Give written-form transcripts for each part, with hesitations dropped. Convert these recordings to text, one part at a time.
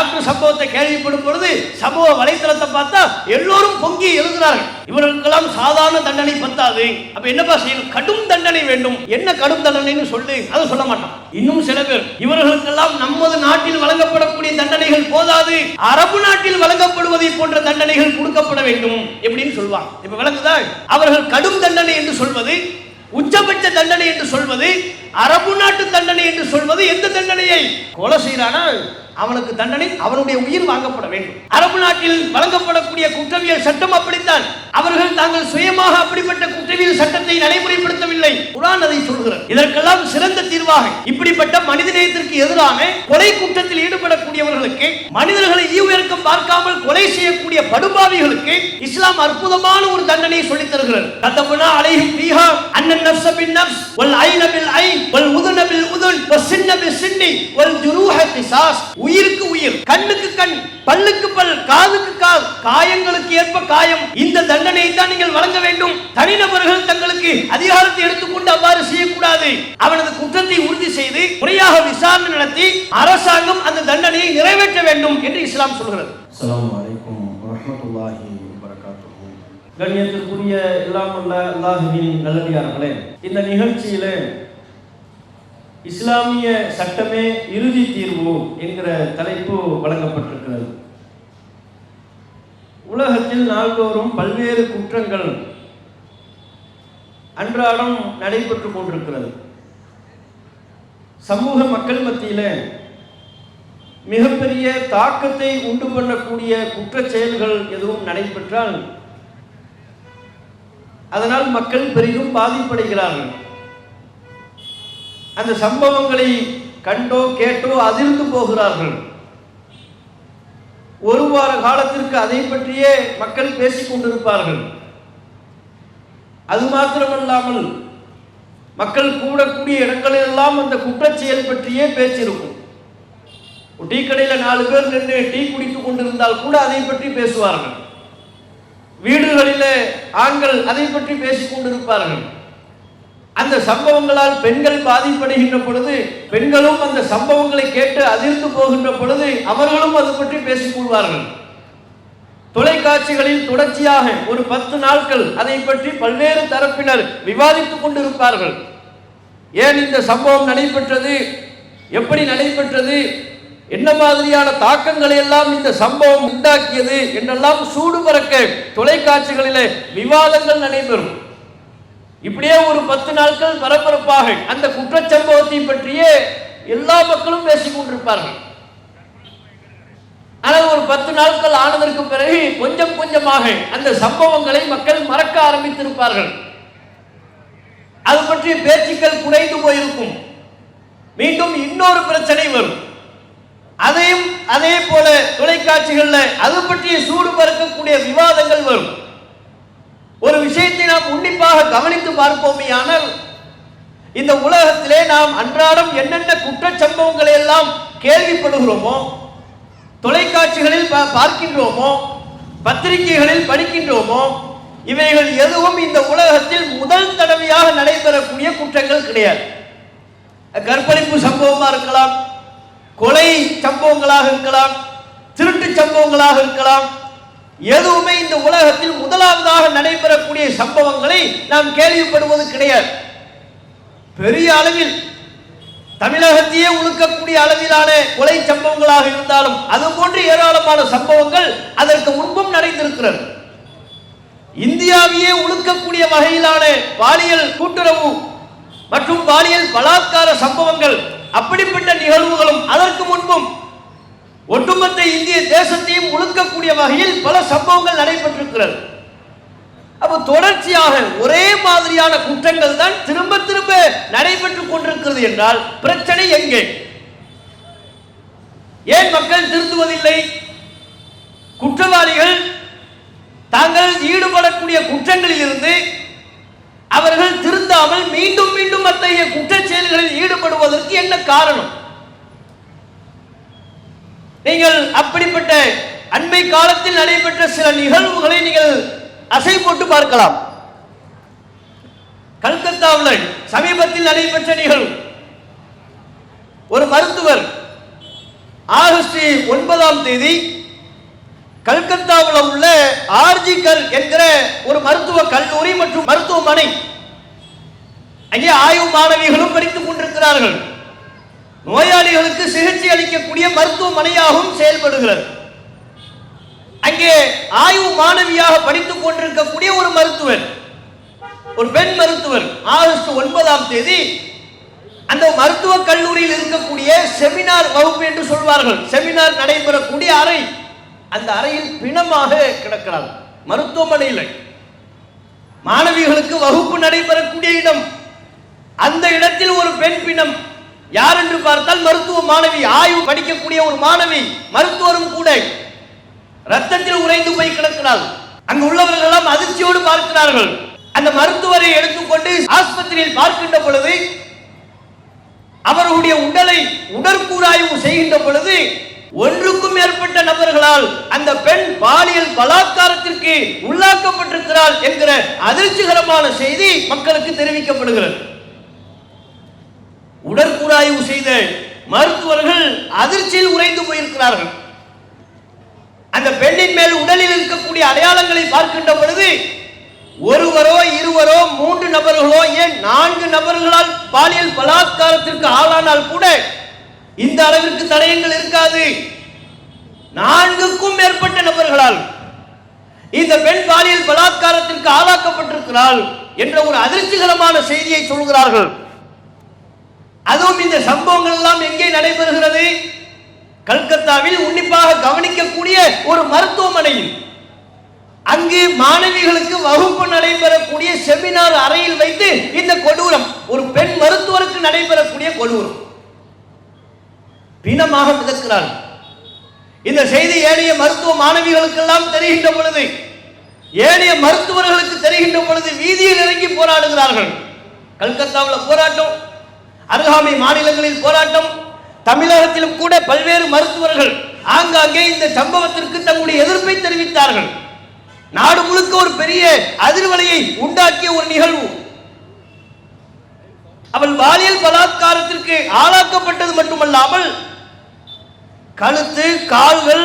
Doctor சம்பவத்தை கேள்விப்படும் பொழுது சமூக வலைத்தளத்தை பார்த்தா எல்லோரும் பொங்கி எழுதுறார்கள். இவர்களுக்கெல்லாம் சாதாரண தண்டனை பத்தாது, அப்ப என்னப்பா செய்யணும்? கடும் தண்டனை வேண்டும். என்ன கடும் தண்டனைன்னு சொல்லு, அதை சொல்ல மாட்டான். இன்னும் சில பேர் இவர்களுக்கெல்லாம் நமது நாட்டில் வழங்கப்படக்கூடிய தண்டனைகள் போதாது, அரபு நாட்டில் வழங்கப்படுவதை போன்ற தண்டனைகள் கொடுக்கப்பட வேண்டும் எப்படின்னு சொல்லுவாங்க. இப்ப விளங்குதா? அவர்கள் கடும் தண்டனை என்று சொல்வது, உச்சபட்ச தண்டனை என்று சொல்வது, அரபு நாட்டு தண்டனை என்று சொல்வது எந்த தண்டனையை? கொலை செய்யறானா அவனுக்கு தண்டனை, அவனுடைய உயிர் வாங்கப்பட வேண்டும். அரபு நாட்டில் வழங்கப்படக்கூடிய குற்றவியல் சட்டம் அப்படித்தான். அவர்கள் தாங்கள் சுயமாக அப்படிப்பட்ட குற்றவியல் சட்டத்தை நடைமுறைப்படுத்தவில்லை. குர்ஆன் அதை சொல்கிறது. இதற்கெல்லாம் சிறந்த தீர்வாக இப்படிப்பட்ட மனிதநேயத்திற்கு எதிரான கொலை குற்றத்தில் ஈடுபடக்கூடியவர்களுக்கு, மனிதர்களை ஈவிரக்கம் பார்க்காமல் கொலை செய்யக்கூடிய படுபாவிகளுக்கு இஸ்லாம் அற்புதமான ஒரு தண்டனையை சொல்லித் தருகிறது. கதபனா அலைஹிம் ஃபீஹா அன்னன் நஃப்ஸ பின் நஃப்ஸ் வல் ஐன பில் ஐன் வல் உதுன பில் உதுன் வஸ்ஸின்ன பிஸ் சின்னி வல் ஜுரூஹ கிஸாஸ். உயிருக்கு உயிர், கண்ணுக்கு கண், பல்லுக்கு பல், காதுக்கு காது, காயங்களுக்கு ஏற்ப காயம். இந்த தண்டனையை தான் நீங்கள் வழங்க வேண்டும். தனிநபர்கள் தங்களுக்கு அதிகாரத்தை எடுத்துக்கொண்டு அவ்வாறு செய்யக்கூடாது. அவனது குற்றத்தை உறுதி செய்து முறையாக விசாரணை நடத்தி அரசாங்கம் அந்த தண்டனையை நிறைவேற்ற வேண்டும் என்று இஸ்லாம் சொல்கிறது. அஸ்ஸலாமு அலைக்கும் வரஹ்மத்துல்லாஹி வபரகாத்துஹு. கண்ணியத்திற்குரிய எல்லாம் உள்ள அல்லாஹ்வின் நல்லடியார்களே, இந்த நிகழ்ச்சியிலே இஸ்லாமிய சட்டமே இறுதி தீர்வு என்கிற தலைப்பு வழங்கப்பட்டிருக்கிறது. உலகத்தில் நாள்தோறும் பல்வேறு குற்றங்கள் அன்றாடம் நடைபெற்றுக் கொண்டிருக்கிறது. சமூக மக்கள் மத்தியில மிகப்பெரிய தாக்கத்தை உண்டு பண்ணக்கூடிய குற்ற செயல்கள் எதுவும் நடைபெற்றால் அதனால் மக்கள் பெரிதும் பாதிப்படைகிறார்கள். அந்த சம்பவங்களை கண்டோ கேட்டோ அதிர்ந்து போகிறார்கள். ஒரு வார காலத்திற்கு அதை பற்றியே மக்கள் பேசிக் கொண்டிருப்பார்கள். அது மாத்திரமல்லாமல் மக்கள் கூடக்கூடிய இடங்களிலெல்லாம் அந்த குற்றச்செயல் பற்றியே பேச்சிருக்கும். டீ கடையில் 4 பேர் நின்று டீ குடித்துக் கொண்டிருந்தால் கூட அதை பற்றி பேசுவார்கள். வீடுகளிலே ஆண்கள் அதை பற்றி பேசிக் கொண்டிருப்பார்கள். அந்த சம்பவங்களால் பெண்கள் பாதிப்படைகின்ற பொழுது பெண்களும் அந்த சம்பவங்களை கேட்டு அதிர்ந்து போகின்ற பொழுது அவர்களும் அது பற்றி பேசிக் கொள்வார்கள். தொலைக்காட்சிகளில் தொடர்ச்சியாக ஒரு 10 நாட்கள் அதை பற்றி பல்வேறு தரப்பினர் விவாதித்துக் கொண்டிருப்பார்கள். ஏன் இந்த சம்பவம் நடைபெற்றது, எப்படி நடைபெற்றது, என்ன மாதிரியான தாக்கங்களை எல்லாம் இந்த சம்பவம் உண்டாக்கியது என்றெல்லாம் சூடு பறக்க தொலைக்காட்சிகளிலே விவாதங்கள் நடைபெறும். இப்படியே ஒரு 10 நாட்கள் பரபரப்பாக அந்த குற்றச்சம்பவத்தை பற்றியே எல்லா மக்களும் பேசிக் கொண்டிருப்பார்கள். ஆனால் ஒரு 10 நாட்கள் ஆனதற்கு பிறகு கொஞ்சம் கொஞ்சமாக அந்த சம்பவங்களை மக்கள் மறக்க ஆரம்பித்திருப்பார்கள். அது பற்றிய பேச்சுக்கள் குறைந்து போயிருக்கும். மீண்டும் இன்னொரு பிரச்சனை வரும். அதையும் அதே போல தொலைக்காட்சிகளில் அது பற்றிய சூடு பறக்கக்கூடிய விவாதங்கள் வரும். ஒரு விஷயத்தை நாம் உன்னிப்பாக கவனித்து பார்ப்போமேயானால் இந்த உலகத்திலே நாம் அன்றாடம் என்னென்ன குற்றச்சம்பவங்களை எல்லாம் கேள்விப்படுகிறோமோ, தொலைக்காட்சிகளில் பார்க்கின்றோமோ, பத்திரிகைகளில் படிக்கின்றோமோ, இவைகள் எதுவும் இந்த உலகத்தில் முதல் தடவையாக நடைபெறக்கூடிய குற்றங்கள் கிடையாது. கற்பழிப்பு சம்பவமா இருக்கலாம், கொலை சம்பவங்களாக இருக்கலாம், திருட்டு சம்பவங்களாக இருக்கலாம். எதுவுமே இந்த உலகத்தில் முதலாவதாக நடைபெறக்கூடிய சம்பவங்களை நாம் கேள்விப்படுவது கிடையாது. பெரிய அளவில் தமிழகத்தையே உழுக்கக்கூடிய அளவிலான கொலை சம்பவங்களாக இருந்தாலும் அது போன்று ஏராளமான சம்பவங்கள் அதற்கு முன்பும் நடந்திருக்கிறது. இந்தியாவையே உழுக்கக்கூடிய வகையிலான பாலியல் கூட்டுறவு மற்றும் பாலியல் பலாத்கார சம்பவங்கள், அப்படிப்பட்ட நிகழ்வுகளும் அதற்கு முன்பும் ஒட்டுமொத்த இந்திய தேசத்தையும் உழுக்கக்கூடிய வகையில் பல சம்பவங்கள் நடைபெற்றிருக்கிறது. அப்ப தொடர்ச்சியாக ஒரே மாதிரியான குற்றங்கள் தான் திரும்ப திரும்ப நடைபெற்றுக் கொண்டிருக்கிறது என்றால் பிரச்சனை எங்கே? ஏன் மக்கள் திருந்துவதில்லை? குற்றவாளிகள் தாங்கள் ஈடுபடக்கூடிய குற்றங்களில் இருந்து அவர்கள் திருந்தாமல் மீண்டும் மீண்டும் அத்தகைய குற்றச் செயல்களில் ஈடுபடுவதற்கு என்ன காரணம்? நீங்கள் அப்படிப்பட்ட அண்மை காலத்தில் நடைபெற்ற சில நிகழ்வுகளை நீங்கள் அசை போட்டு பார்க்கலாம். கல்கத்தாவில் சமீபத்தில் நடைபெற்ற நிகழ்வு, ஒரு மருத்துவர் ஆகஸ்ட் 9 கல்கத்தாவில் உள்ள ஆர்ஜிகர் என்கிற ஒரு மருத்துவ கல்லூரி மற்றும் மருத்துவமனை, அங்கே ஆய்வு மாணவிகளும் படித்துக் கொண்டிருக்கிறார்கள். நோயாளிகளுக்கு சிகிச்சை அளிக்கக்கூடிய மருத்துவமனையாகவும் செயல்படுகிறது. அங்கே ஆய்வு மாணவியாக படித்துக் கொண்டிருக்கக்கூடிய ஒரு மருத்துவர், ஒரு பெண் மருத்துவர், ஆகஸ்ட் 9 அந்த மருத்துவ கல்லூரியில் இருக்கக்கூடிய செமினார் வகுப்பு என்று சொல்வார்கள், செமினார் நடைபெறக்கூடிய அறை, அந்த அறையில் பிணமாக கிடக்கிறார். மருத்துவமனையில் மாணவிகளுக்கு வகுப்பு நடைபெறக்கூடிய இடம், அந்த இடத்தில் ஒரு பெண் பிணம். யார் என்று பார்த்தால் மருத்துவ மாணவி, ஆய்வு படிக்கக்கூடிய ஒரு மாணவி, மருத்துவரும் கூட. ரத்தத்தில் உறைந்து போய் கிடக்கிறார். அங்கு உள்ளவர்கள் எல்லாம் அதிர்ச்சியோடு பார்க்கிறார்கள். அந்த மருத்துவரை எடுத்துக்கொண்டு ஆஸ்பத்திரியில் பார்க்கின்ற பொழுது, அவர்களுடைய உடலை உடற்கூறாய்வு செய்கின்ற பொழுது, ஒன்றுக்கும் மேற்பட்ட நபர்களால் அந்த பெண் பாலியல் பலாத்காரத்திற்கு உள்ளாக்கப்பட்டிருக்கிறாள் என்கிற அதிர்ச்சிகரமான செய்தி மக்களுக்கு தெரிவிக்கப்படுகிறது. உடற்கூறாய்வு செய்த மருத்துவர்கள் அதிர்ச்சியில் உறைந்து போயிருக்கிறார்கள். அந்த பெண்ணின் மேல் உடலில் இருக்கக்கூடிய அடையாளங்களை பார்க்கின்ற பொழுது, ஒருவரோ இருவரோ 3 நபர்களோ ஏன் 4 நபர்களால் பாலியல் பலாத்காரத்திற்கு ஆளானால் கூட இந்த அளவிற்கு தடயங்கள் இருக்காது. 4க்கும் மேற்பட்ட நபர்களால் இந்த பெண் பாலியல் பலாத்காரத்திற்கு ஆளாக்கப்பட்டிருக்கிறாள் என்ற ஒரு அதிர்ச்சிகரமான செய்தியை சொல்கிறார்கள். அதுவும் இந்த சம்பவங்கள் எல்லாம் எங்கே நடைபெறுகிறது? கல்கத்தாவில் உன்னிப்பாக கவனிக்கக்கூடிய ஒரு மருத்துவமனையில். அங்கு மாணவிகளுக்கு வகுப்பு நடைபெறக்கூடிய செமினார் அறையில் வைத்து இந்த கொடூரம், ஒரு பெண் மருத்துவருக்கு நடைபெறக்கூடிய கொடூரம். பிணமாக மிதக்கிறார். இந்த செய்தி ஏனைய மருத்துவ மாணவிகளுக்கெல்லாம் தெரிகின்ற பொழுது, ஏனைய மருத்துவர்களுக்கு தெரிகின்ற பொழுது வீதியில் இறங்கி போராடுகிறார்கள். கல்கத்தாவில் போராட்டம், அருகாமை மாநிலங்களில் போராட்டம், தமிழகத்திலும் கூட பல்வேறு மருத்துவர்கள் ஆங்காங்கே இந்த சம்பவத்திற்கு தங்களுடைய எதிர்ப்பை தெரிவித்தார்கள். நாடு முழுக்க ஒரு பெரிய அதிர்வலையை உண்டாக்கிய ஒரு நிகழ்வு. அவள் பாலியல் பலாத்காரத்திற்கு ஆளாக்கப்பட்டது மட்டுமல்லாமல் கழுத்து, கால்கள்,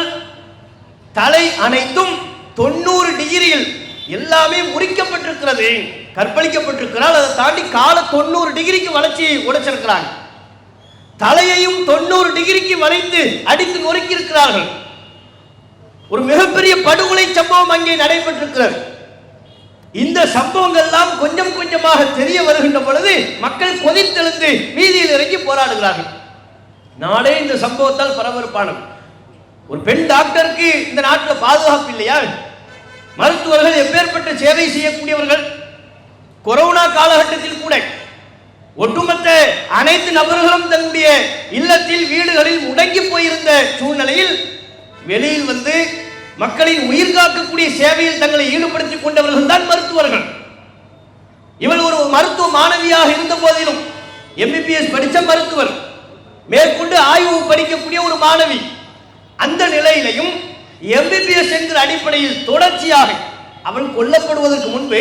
தலை அனைத்தும் 90 டிகிரியில் எல்லாமே முறிக்கப்பட்டிருக்கிறது. கற்பழிக்கப்பட்டிருக்கிறாள். அதை தாண்டி காலை 90 டிகிரிக்கு வளைச்சி உடைச்சிருக்கிறாங்க. தலையையும் 90 டிகிரிக்கு வளைத்து அடித்து நொறுக்கி இருக்கிறார்கள். ஒரு மிகப்பெரிய படுகொலை சம்பவம் அங்கே நடைபெற்றிருக்கிறது. இந்த சம்பவங்கள் எல்லாம் கொஞ்சம் கொஞ்சமாக தெரிய வருகின்ற பொழுது மக்கள் கொதித்தெழுந்து வீதியில் இறங்கி போராடுகிறார்கள். நாடே இந்த சம்பவத்தால் பரபரப்பானது. ஒரு பெண் டாக்டருக்கு இந்த நாட்டில் பாதுகாப்பு இல்லையா? மருத்துவர்கள் எப்பேற்பட்ட சேவை செய்யக்கூடியவர்கள். கொரோனா காலகட்டத்தில் கூட ஒட்டுமொத்த அனைத்து நபர்களும் தன்னுடைய இல்லத்தில், வீடுகளில் முடங்கி போயிருந்த சூழ்நிலையில் வெளியில் வந்து மக்களின் உயிர் காக்கக்கூடிய சேவையில் தங்களை ஈடுபடுத்திக் கொண்டவர்கள் தான் மருத்துவர்கள். இவள் ஒரு மருத்துவ மாணவியாக இருந்த போதிலும், MBBS படித்த மருத்துவர், மேற்கொண்டு ஆய்வு படிக்கக்கூடிய ஒரு மாணவி, அந்த நிலையிலையும் MBBS என்கிற அடிப்படையில் தொடர்ச்சியாக அவள் கொல்லப்படுவதற்கு முன்பு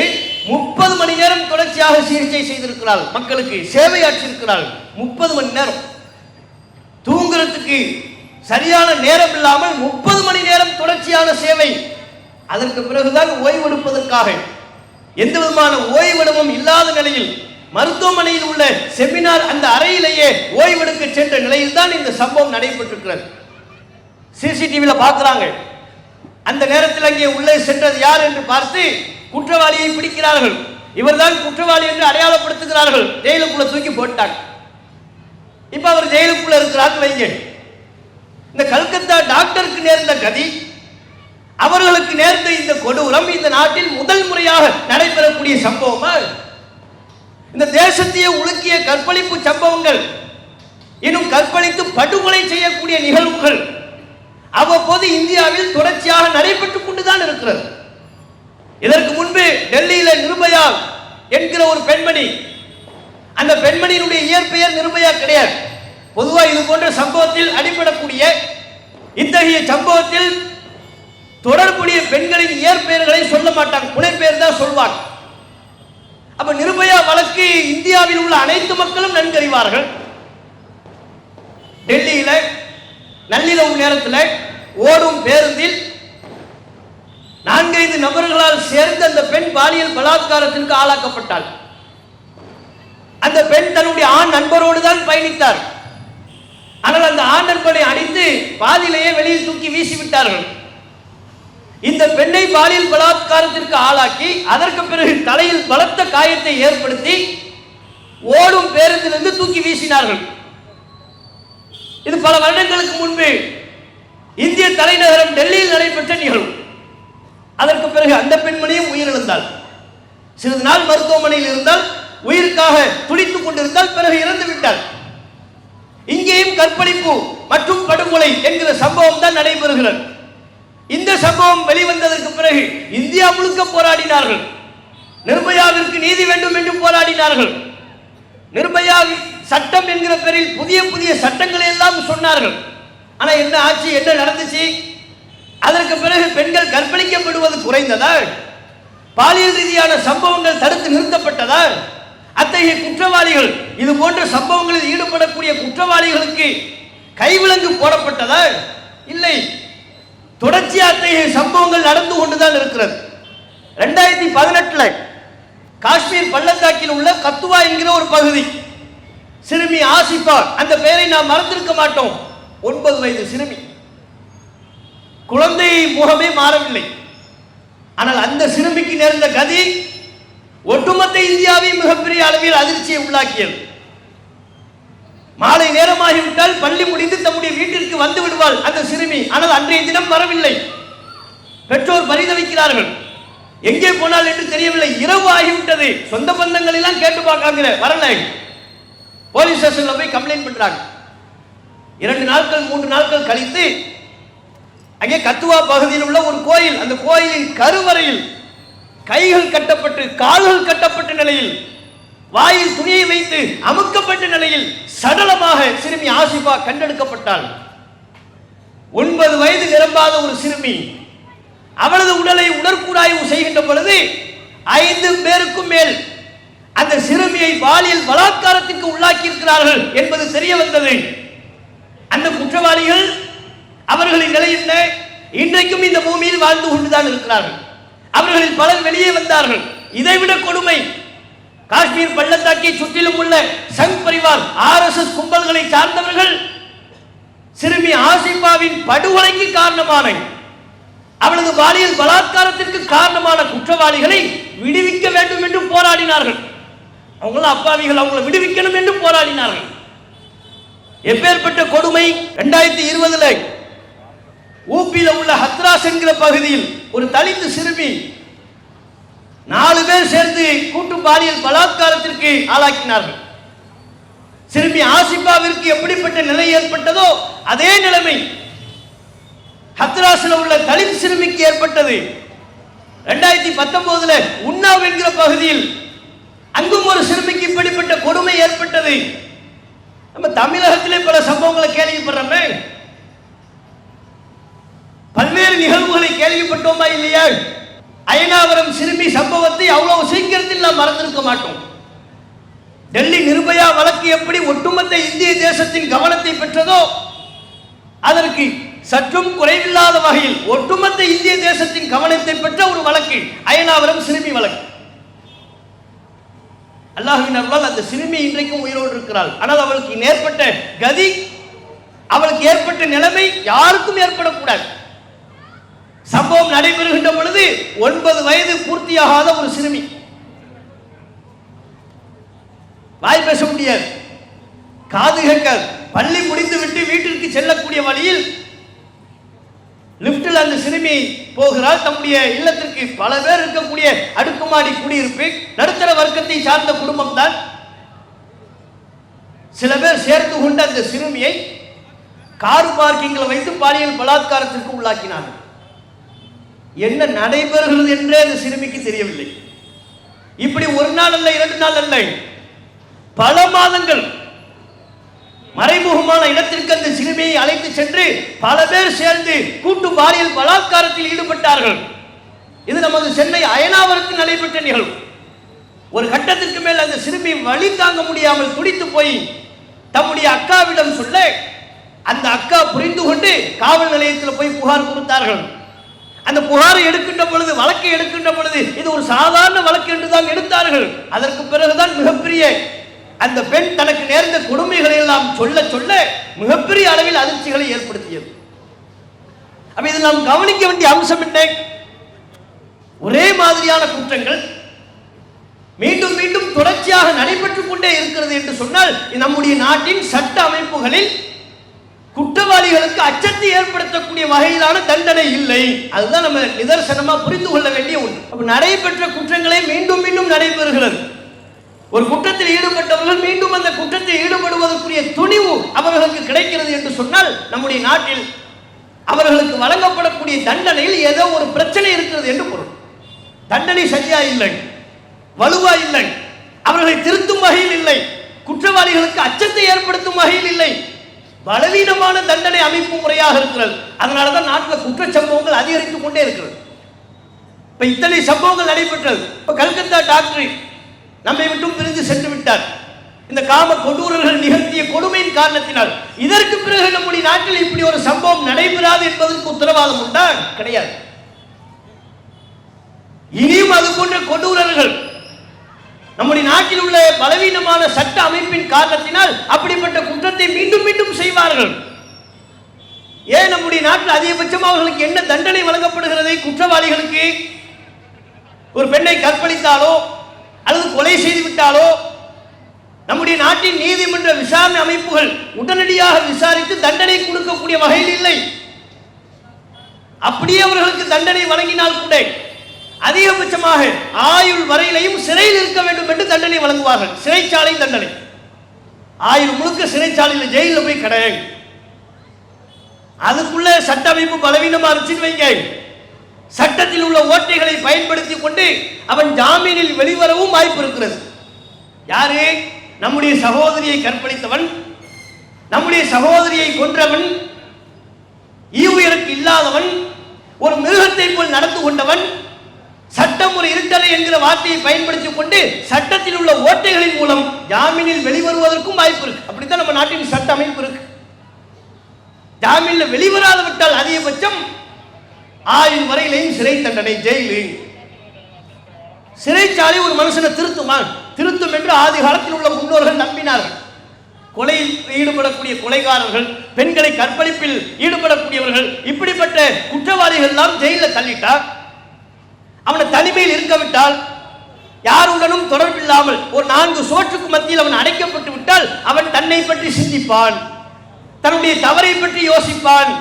30 மணி நேரம் தொடர்ச்சியாக சிகிச்சை செய்திருக்கிறாள். மக்களுக்கு சேவையாற்றிருக்கிறாள். 30 மணி நேரம் தூங்குறதுக்கு சரியான நேரம் இல்லாமல் 30 மணி நேரம் தொடர்ச்சியான சேவை. அதற்கு பிறகுதான் ஓய்வெடுப்பதற்காக எந்த விதமான ஓய்விடமும் இல்லாத நிலையில் மருத்துவமனையில் உள்ள செமினார் அந்த அறையிலேயே ஓய்வெடுக்க சென்ற நிலையில் தான் இந்த சம்பவம் நடைபெற்றிருக்கிறது. CCTVல பார்க்கிறாங்க. அந்த நேரத்தில் அங்கே உள்ளே சென்றது யார் என்று பார்த்து குற்றவாளியை பிடிக்கிறார்கள். இவர்தான் குற்றவாளி என்று அடையாளப்படுத்துகிறார்கள். ஜெயிலுக்குள்ள தூக்கி போட்டாங்க. இப்ப அவர் ஜெயிலுக்குள்ள இருக்கிறார் வைங்க. இந்த கல்கத்தா டாக்டருக்கு நேர்ந்த கதி, அவர்களுக்கு நேர்ந்த இந்த கொடூரம் இந்த நாட்டில் முதல் முறையாக நடைபெறக்கூடிய சம்பவமா? இந்த தேசத்தையே உலுக்கிய கற்பழிப்பு சம்பவங்கள், இன்னும் கற்பழித்து படுகொலை செய்யக்கூடிய நிகழ்வுகள் அவ்வப்போது இந்தியாவில் தொடர்ச்சியாக நடைபெற்றுக் கொண்டுதான் இருக்கிறது. இதற்கு முன்பு டெல்லியில நிர்பயா என்கிற ஒரு பெண்மணி, அந்த பெண்மணியினுடைய இயற்பெயர் நிர்பயா கிடையாது. பொதுவாக இது போன்ற சம்பவத்தில் அடிபடக்கூடிய இத்தகைய சம்பவத்தில் தொடர்புடைய பெண்களின் இயற்பெயர்களை சொல்ல மாட்டாங்க, புனைப்பெயர் தான் சொல்வாங்க. அப்ப நிர்பயா வழக்கு இந்தியாவில் உள்ள அனைத்து மக்களும் நன்கறிவார்கள். டெல்லியில நள்ளிரவு நேரத்தில் ஓடும் பேருந்தில் 4-5 நபர்களால் சேர்ந்து அந்த பெண் பாலியல் பலாத்காரத்திற்கு ஆளாக்கப்பட்டாள். அந்த பெண் தன்னுடைய ஆண் நண்பரோடு தான் பயணித்தார். ஆனால் அந்த ஆண் நண்பனை அடித்து பாதியிலேயே வெளியில் தூக்கி வீசிவிட்டார்கள். இந்த பெண்ணை பாலியல் பலாத்காரத்திற்கு ஆளாக்கி அதற்கு பிறகு தலையில் பலத்த காயத்தை ஏற்படுத்தி ஓடும் பேருந்திலிருந்து தூக்கி வீசினார்கள். இது பல வருடங்களுக்கு முன்பு இந்திய தலைநகரம் டெல்லியில் நடைபெற்ற நிகழ்வு. அதற்கு பிறகு அந்த பெண்மணியும் உயிரிழந்தாள். சிறிது நாள் மருத்துவமனையில் இருந்தால், உயிருக்காக துடித்துக் கொண்டிருந்தால், பிறகு இறந்து விட்டாள். இங்கேயும் கற்பழிப்பு மற்றும் படுகொலை என்கிற சம்பவம் தான் நடைபெறுகிறது. இந்த சம்பவம் வெளிவந்ததற்கு பிறகு இந்தியா முழுக்க போராடினார்கள். நிர்பயாவிற்கு நீதி வேண்டும் என்று போராடினார்கள். நிர்பயா சட்டம் என்கிற பெயரில் புதிய புதிய சட்டங்களை எல்லாம் சொன்னார்கள். ஆனா என்ன ஆட்சி, என்ன நடந்துச்சு? அதற்கு பிறகு பெண்கள் கற்பழிக்கப்படுவது குறைந்ததா? பாலியல் ரீதியான சம்பவங்கள் தடுத்து நிறுத்தப்பட்டதா? அத்தகைய குற்றவாளிகள், இது போன்ற சம்பவங்களில் ஈடுபடக்கூடிய குற்றவாளிகளுக்கு கைவிலங்கு போடப்பட்டதா? இல்லை. தொடர்ச்சியாக அத்தகைய சம்பவங்கள் நடந்து கொண்டுதான் இருக்கிறது. 2018 காஷ்மீர் பள்ளத்தாக்கில் உள்ள கத்துவா என்கிற ஒரு பகுதி, சிறுமி ஆசிஃபா, அந்த பெயரை நாம் மறந்திருக்க மாட்டோம். 9 வயது சிறுமி, குழந்தை முகமே மாறவில்லை. ஆனால் அந்த சிறுமிக்கு நேர்ந்த கதி ஒட்டுமொத்த இந்தியாவை மிகப்பெரிய அளவில் அதிர்ச்சியை உள்ளாக்கியது. மாலை நேரமாகிவிட்டால் பள்ளி முடிந்து தம்முடைய வீட்டிற்கு வந்து விடுவாள் அந்த சிறுமி. ஆனால் அன்றைய தினம் வரவில்லை. பெற்றோர் பரிதவிக்கிறார்கள், எங்கே போனால் என்று தெரியவில்லை. இரவு ஆகிவிட்டது. சொந்த பந்தங்கள் எல்லாம் கேட்டு பார்க்காங்க, வரல. போலீஸ் ஸ்டேஷன்ல போய் கம்ப்ளைண்ட் பண்றாங்க. 2 நாட்கள் 3 நாட்கள் கழித்து அங்கே கத்துவா பகுதியில் உள்ள ஒரு கோயில், அந்த கோயிலின் கருவறையில் கைகள் கட்டப்பட்டு கால்கள் கட்டப்பட்ட நிலையில், வாயில் துணியை வைத்து அமுக்கப்பட்ட நிலையில் சடலமாக சிறுமி ஆசிஃபா கண்டெடுக்கப்பட்டாள். 9 வயது நிரம்பாத ஒரு சிறுமி. அவளது உடலை உடற்கூறாய்வு செய்கின்ற பொழுது 5 பேருக்கும் மேல் அந்த சிறுமியை பாலியல் பலாத்காரத்திற்கு உள்ளாக்கி இருக்கிறார்கள் என்பது தெரிய வந்தது. அந்த குற்றவாளிகள், அவர்களின் நிலை என்ன? இன்றைக்கும் இந்த பூமியில் வாழ்ந்து கொண்டுதான் இருக்கிறார்கள். அவர்களில் பலர் வெளியே வந்தார்கள். இதைவிட கொடுமை, காஷ்மீர் பள்ளத்தாக்கை சுற்றிலும் உள்ள சங் பரிவார் RSS கும்பல்களை சார்ந்தவர்கள் சிறுமி ஆசிஃபாவின் படுகொலைக்கு காரணமான, அவளது பாலியல் பலாத்காரத்திற்கு காரணமான குற்றவாளிகளை விடுவிக்க வேண்டும் என்று போராடினார்கள். அவங்கள அப்பாவிகள், அவங்களை விடுவிக்கணும் என்று போராடினார்கள். எப்பேற்பட்ட கொடுமை! 2020 ஊபியில உள்ள ஹத்ராஸ் என்கிற பகுதியில் ஒரு தலித்து சிறுமி 4 பேர் சேர்ந்து கூட்டு பாலியல் பலாத்காரத்திற்கு ஆளாக்கினார்கள். சிறுமி ஆசிஃபாவிற்கு எப்படிப்பட்ட நிலை ஏற்பட்டதோ அதே நிலைமை ஹத்ராஸில் உள்ள தலித் சிறுமிக்கு ஏற்பட்டது. 2019 உன்னாவ் என்கிற பகுதியில் அங்கும் ஒரு சிறுமிக்கு இப்படிப்பட்ட கொடுமை ஏற்பட்டது. நம்ம தமிழகத்திலே பல சம்பவங்களை கேள்விப்படுறோமே, பல்வேறு நிகழ்வுகளை கேள்விப்பட்டோமா இல்லையா? அயனாவரம் சிறுமி சம்பவத்தை அவ்வளவு சீக்கிரத்தில் நாம் மறந்திருக்க மாட்டோம். டெல்லி நிர்பயா வழக்கு எப்படி ஒட்டுமொத்த இந்திய தேசத்தின் கவனத்தை பெற்றதோ அதற்கு சற்றும் குறைவில்லாத வகையில் ஒட்டுமொத்த இந்திய தேசத்தின் கவனத்தை பெற்ற ஒரு வழக்கு அயனாவரம் சிறுமி வழக்கு. அல்லாஹ்வின் அருளால் அந்த சிறுமி இன்றைக்கும் உயிரோடு இருக்கிறாள். ஆனால் அவளுக்கு ஏற்பட்ட கதி, அவளுக்கு ஏற்பட்ட நிலைமை யாருக்கும் ஏற்படக்கூடாது. சம்பவம் நடைபெறுகின்ற பொழுது 9 வயது பூர்த்தியாகாத ஒரு சிறுமி, வாய் பேச முடியாது, காது கேட்காது. பள்ளி முடிந்து விட்டு வீட்டிற்கு செல்லக்கூடிய வழியில் லிப்டில் அந்த சிறுமி போகிறாள். தம்முடைய இல்லத்திற்கு பல பேர் இருக்கக்கூடிய அடுக்குமாடி குடியிருப்பு, நடுத்தர வர்க்கத்தை சார்ந்த குடும்பம் தான். சில பேர் சேர்த்து கொண்டு அந்த சிறுமியை கார் பார்க்கிங்கில் வைத்து பாலியல் பலாத்காரத்திற்கு உள்ளாக்கினார்கள். என்ன நடைபெறுகிறது என்றே அந்த சிறுமிக்கு தெரியவில்லை. இப்படி ஒரு நாள் அல்ல, 2 நாள் அல்ல, பல மாதங்கள் மறைமுகமான இடத்திற்கு அந்த சிறுமியை அழைத்து சென்று பல பேர் சேர்ந்து கூட்டு பாலியல் பலாத்காரத்தில் ஈடுபட்டார்கள். இது நமது சென்னை அயனாவரத்தில் நடைபெற்ற நிகழ்வு. ஒரு கட்டத்திற்கு மேல் அந்த சிறுமி வழி தாங்க முடியாமல் துடித்து போய் தம்முடைய அக்காவிடம் சொல்ல, அந்த அக்கா புரிந்து கொண்டு காவல் நிலையத்தில் போய் புகார் கொடுத்தார்கள். அந்த புகாரை எடுக்கின்ற பொழுது, வழக்கை எடுக்கின்ற பொழுது இது ஒரு சாதாரண வழக்கு என்று தான் எடுத்தார்கள். அதற்கு பிறகுதான் மிகப்பெரிய அந்த பெண் தனக்கு நேர்ந்த கொடுமைகளை எல்லாம் சொல்ல சொல்ல மிகப்பெரிய அளவில் அதிர்ச்சிகளை ஏற்படுத்தியது. அப்ப இதில் நாம் கவனிக்க வேண்டிய அம்சம் என்ன? ஒரே மாதிரியான குற்றங்கள் மீண்டும் மீண்டும் தொடர்ச்சியாக நடைபெற்றுக் கொண்டே இருக்கிறது என்று சொன்னால் நம்முடைய நாட்டின் சட்ட அமைப்புகளில் குற்றவாளிகளுக்கு அச்சத்தை ஏற்படுத்தக்கூடிய வகையிலான தண்டனை இல்லை. அதுதான் நம்ம நிதர்சனமா புரிந்து கொள்ள வேண்டிய ஒன்று. அப்ப நடைபெற்ற குற்றங்களே மீண்டும் மீண்டும் நடைபெறுகிறது. ஒரு குற்றத்தில் ஈடுபட்டவர்கள் மீண்டும் அந்த குற்றத்தில் ஈடுபடுவதற்குரிய துணிவு அவர்களுக்கு கிடைக்கிறது என்று சொன்னால் நம்முடைய நாட்டில் அவர்களுக்கு வழங்கப்படக்கூடிய தண்டனையில் ஏதோ ஒரு பிரச்சனை இருக்கிறது என்று பொருள். தண்டனை சரியா இல்லை, வலுவா இல்லை, அவர்களை திருத்தும் வகையில் இல்லை, குற்றவாளிகளுக்கு அச்சத்தை ஏற்படுத்தும் வகையில் இல்லை, பலவீனமான தண்டனை அமைப்பு முறையாக இருக்கிறது. அதனாலதான் நாட்டில் குற்றச்சம்பவங்கள் அதிகரித்துக் கொண்டே இருக்கிறது. இப்ப இத்தனை சம்பவங்கள் நடைபெற்றது. இப்ப கல்கத்தா டாக்டர் நம்மை விட்டும் பிரிந்து சென்று விட்டார். இந்த காம கொடூரர்கள் நிகழ்த்திய கொடுமையின் காரணத்தினால். இதற்கு பிறகு நம்முடைய நாட்டில் இப்படி ஒரு சம்பவம் நடைபெறாது என்பதற்கு உத்தரவாதம் உண்டா? கிடையாது. இனியும் அது போன்ற கொடூரர்கள் நம்முடைய நாட்டில் உள்ள பலவீனமான சட்ட அமைப்பின் காரணத்தினால் அப்படிப்பட்ட குற்றத்தை மீண்டும் மீண்டும் செய்வார்கள். ஏன் நம்முடைய நாட்டில் அதிகபட்சமாக அவர்களுக்கு என்ன தண்டனை வழங்கப்படுகிறது? குற்றவாளிகளுக்கு ஒரு பெண்ணை கற்பழித்தாலோ அல்லது கொலை செய்து விட்டாலோ நம்முடைய நாட்டின் நீதிமன்ற விசாரணை அமைப்புகள் உடனடியாக விசாரித்து தண்டனை கொடுக்கக்கூடிய வகையில் இல்லை. அப்படியே அவர்களுக்கு தண்டனை வழங்கினால் கூட அதிகபட்சமாக ஆயுள் வரையிலையும் சிறையில் இருக்க வேண்டும் என்று தண்டனை வழங்குவார்கள். சிறைச்சாலை தண்டனை, ஆயுள் முழுக்க சிறைச்சாலையில் ஜெயிலில் போய் கிடையாது. அதுக்குள்ள சட்ட அமைப்பு பலவீனமா இருந்துச்சுன்னு வைங்க, சட்டத்தில் உள்ள ஓட்டைகளை பயன்படுத்தி கொண்டு அவன் ஜாமீனில் வெளிவரவும் வாய்ப்பு இருக்கிறது. யாரு? நம்முடைய சகோதரியை கற்பழித்தவன், நம்முடைய சகோதரியை கொன்றவன், ஈவுயிருக்கு இல்லாதவன், ஒரு மிருகத்தை போல் நடந்து கொண்டவன், சட்டம் ஒரு இருட்டலை என்கிற வார்த்தையை பயன்படுத்திக் கொண்டு சட்டத்தில் உள்ள ஓட்டைகளின் மூலம் ஜாமீனில் வெளிவருவதற்கும் வாய்ப்பு இருக்கு. அப்படித்தான் நம்ம நாட்டின் சட்ட அமைப்பு இருக்கு. ஜாமீனில் வெளிவராத விட்டால் அதிகபட்சம் ஆயுள் வரையிலையும் சிறை தண்டனை, ஜெயிலு. சிறைச்சாலை ஒரு மனுஷனை திருத்துமா? திருத்தும் என்று ஆதி காலத்தில் உள்ள முன்னோர்கள் நம்பினார்கள். கொலையில் ஈடுபடக்கூடிய கொலைகாரர்கள், பெண்களை கற்பழிப்பில் ஈடுபடக்கூடியவர்கள், இப்படிப்பட்ட குற்றவாளிகள் எல்லாம் ஜெயிலில் தள்ளிட்டார். அவனை தனிமையில் இருக்க விட்டால், யாருடனும் தொடர்பில்லாமல் ஒரு 4 சுவற்றுக்கு மத்தியில் அவன் அடைக்கப்பட்டு விட்டால் அவன் தன்னை பற்றி சிந்திப்பான், தன்னுடைய தவறை பற்றி யோசிப்பான்,